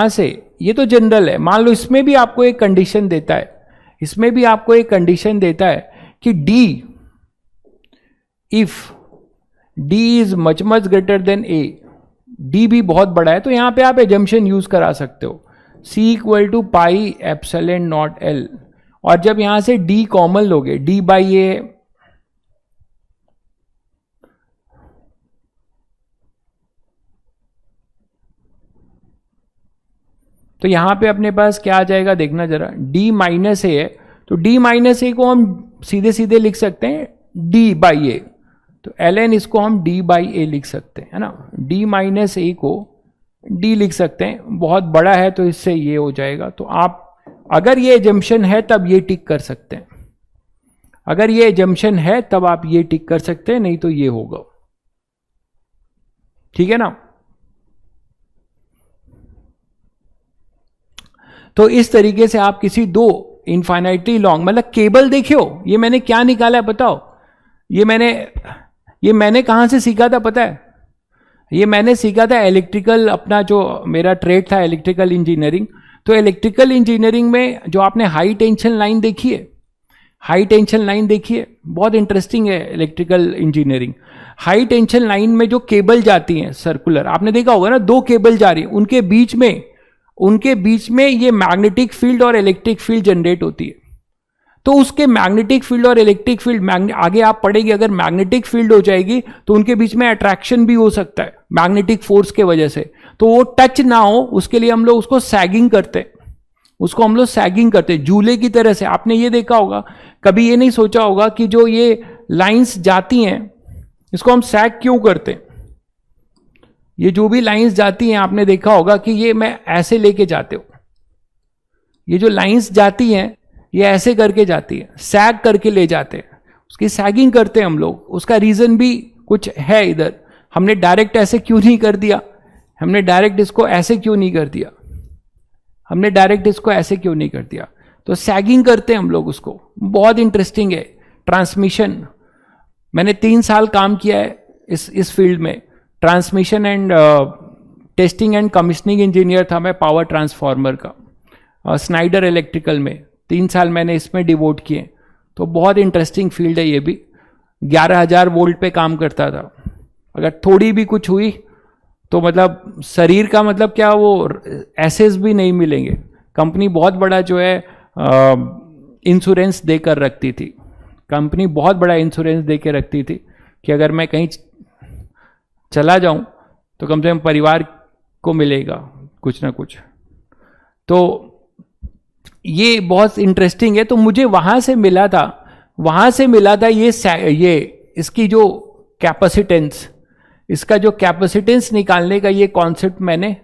से ये तो जनरल है, मान लो इसमें भी आपको एक कंडीशन देता है, कि D if D is much greater then A, D भी बहुत बड़ा है, तो यहां पे आप एजम्पशन यूज करा सकते हो, C equal to pi epsilon naught L, और जब यहां से D कॉमन लोगे, D बाई A, तो यहां पे अपने पास क्या आ जाएगा देखना जरा, D माइनस ए है, तो D माइनस ए को हम सीधे सीधे लिख सकते हैं D बाई ए, तो ln इसको हम D बाई ए लिख सकते हैं, है ना, D माइनस ए को D लिख सकते हैं, बहुत बड़ा है तो इससे ये हो जाएगा। तो आप अगर ये एजम्पशन है तब ये टिक कर सकते हैं, अगर ये एजम्पशन है तब आप ये टिक कर सकते हैं, नहीं तो ये होगा, ठीक है ना। तो इस तरीके से आप किसी दो इनफाइनाइटली लॉन्ग, मतलब केबल देखियो, ये मैंने क्या निकाला है बताओ, ये मैंने कहां से सीखा था पता है, ये मैंने सीखा था इलेक्ट्रिकल, अपना जो मेरा ट्रेड था इलेक्ट्रिकल इंजीनियरिंग, तो इलेक्ट्रिकल इंजीनियरिंग में जो आपने हाई टेंशन लाइन देखी है, हाई टेंशन लाइन देखिए, बहुत इंटरेस्टिंग है electrical engineering. High tension line में जो केबल जाती हैं सर्कुलर, आपने देखा होगा ना, दो केबल जा रही है, उनके बीच में ये मैग्नेटिक फील्ड और इलेक्ट्रिक फील्ड जनरेट होती है। तो उसके मैग्नेटिक फील्ड और इलेक्ट्रिक फील्ड, आगे आप पढ़ेंगे, अगर मैग्नेटिक फील्ड हो जाएगी तो उनके बीच में अट्रैक्शन भी हो सकता है मैग्नेटिक फोर्स के वजह से। तो वो टच ना हो, उसके लिए हम लोग उसको सैगिंग करते हैं, झूले की तरह से। आपने ये देखा होगा, कभी ये नहीं सोचा होगा कि जो ये लाइंस जाती हैं, इसको हम सैग क्यों करते हैं? ये जो भी लाइंस जाती हैं, आपने देखा होगा कि ये मैं ऐसे लेके जाते हो, ये जो लाइंस जाती हैं ये ऐसे करके जाती है, सैग करके ले जाते हैं, उसकी सैगिंग करते हैं हम लोग। उसका रीजन भी कुछ है इधर, हमने डायरेक्ट ऐसे क्यों नहीं कर दिया, हमने डायरेक्ट इसको ऐसे क्यों नहीं कर दिया, तो सैगिंग करते हैं हम लोग उसको। बहुत इंटरेस्टिंग है ट्रांसमिशन। मैंने 3 साल काम किया है इस फील्ड में, transmission and testing and commissioning engineer था मैं पावर ट्रांसफार्मर का, स्नाइडर इलेक्ट्रिकल में 3 साल मैंने इसमें डिवोट किए। तो बहुत इंटरेस्टिंग फील्ड है ये भी। 11,000 वोल्ट पे काम करता था, अगर थोड़ी भी कुछ हुई तो मतलब शरीर का मतलब क्या, वो एसेस भी नहीं मिलेंगे। कंपनी बहुत बड़ा जो है इंश्योरेंस देकर रखती थी, कंपनी बहुत बड़ा इंश्योरेंस देकर रखती थी कि अगर मैं कहीं चला जाऊं तो कम से कम परिवार को मिलेगा कुछ ना कुछ। तो ये बहुत इंटरेस्टिंग है। तो मुझे वहां से मिला था ये इसकी जो कैपेसिटेंस, इसका जो कैपेसिटेंस निकालने का ये कॉन्सेप्ट मैंने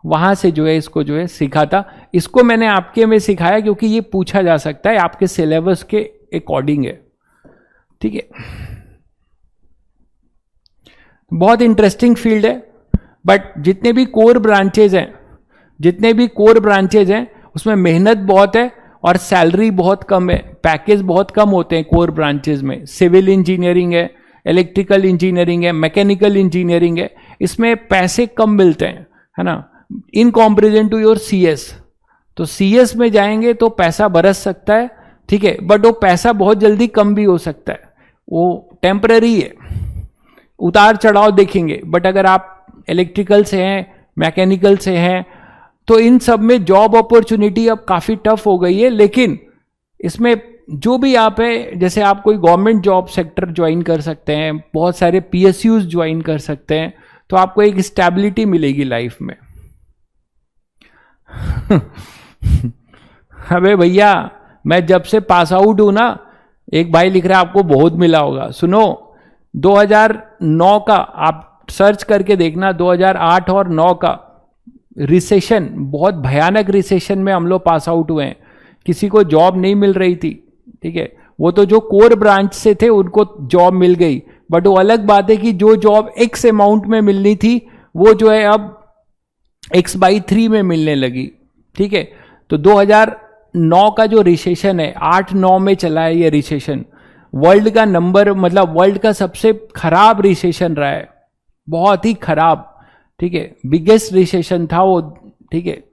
वहां से जो है इसको जो है सीखा था। इसको मैंने आपके में सिखाया क्योंकि ये पूछा जा सकता है, आपके सिलेबस के अकॉर्डिंग है, ठीक है। बहुत इंटरेस्टिंग फील्ड है, बट जितने भी कोर ब्रांचेज हैं उसमें मेहनत बहुत है और सैलरी बहुत कम है, पैकेज बहुत कम होते हैं कोर ब्रांचेज में। सिविल इंजीनियरिंग है, इलेक्ट्रिकल इंजीनियरिंग है, मैकेनिकल इंजीनियरिंग है, इसमें पैसे कम मिलते हैं, है ना, इन कॉम्पेरिजन टू योर सीएस। तो सीएस में जाएंगे तो पैसा बरस सकता है, ठीक है, बट वो पैसा बहुत जल्दी कम भी हो सकता है, वो टेम्पररी है, उतार चढ़ाव देखेंगे। बट अगर आप इलेक्ट्रिकल से हैं, मैकेनिकल से हैं, तो इन सब में जॉब अपॉर्चुनिटी अब काफी टफ हो गई है। लेकिन इसमें जो भी आप है, जैसे आप कोई गवर्नमेंट जॉब सेक्टर ज्वाइन कर सकते हैं, बहुत सारे पीएसयूज ज्वाइन कर सकते हैं, तो आपको एक स्टेबिलिटी मिलेगी लाइफ में। अबे भैया, मैं जब से पास आउट हूं ना, एक भाई लिख रहा है आपको बहुत मिला होगा। सुनो, 2009 का आप सर्च करके देखना, 2008 और 9 का रिसेशन, बहुत भयानक रिसेशन में हम लोग पास आउट हुए हैं, किसी को जॉब नहीं मिल रही थी, ठीक है। वो तो जो कोर ब्रांच से थे उनको जॉब मिल गई, बट वो अलग बात है कि जो जॉब एक्स अमाउंट में मिलनी थी वो जो है अब x/3 में मिलने लगी, ठीक है। तो 2009 का जो रिसेशन है, 8-9 में चला है ये रिसेशन, वर्ल्ड का नंबर, मतलब वर्ल्ड का सबसे खराब रिसेशन रहा है, बहुत ही खराब, ठीक है, बिगेस्ट रिसेशन था वो, ठीक है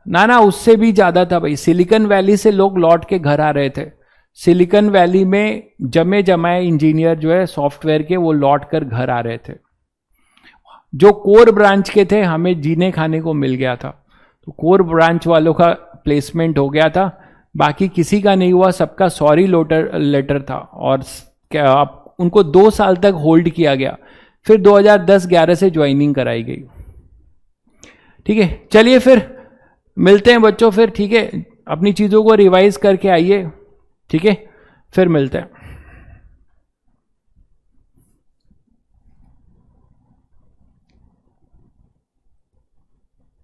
ना, उससे भी ज्यादा था भाई। सिलिकॉन वैली से लोग लौट के घर आ रहे थे, सिलिकॉन वैली में जमे जमाए इंजीनियर जो है सॉफ्टवेयर के, वो लौट कर घर आ रहे थे। जो कोर ब्रांच के थे, हमें जीने खाने को मिल गया था, तो कोर ब्रांच वालों का प्लेसमेंट हो गया था, बाकी किसी का नहीं हुआ, सबका सॉरी लेटर था। और उनको 2 साल तक होल्ड किया गया, फिर 2010-11 से ज्वाइनिंग कराई गई, ठीक है। चलिए फिर मिलते हैं बच्चों, फिर ठीक है, अपनी चीजों को रिवाइज करके आइए, ठीक है, फिर मिलते हैं।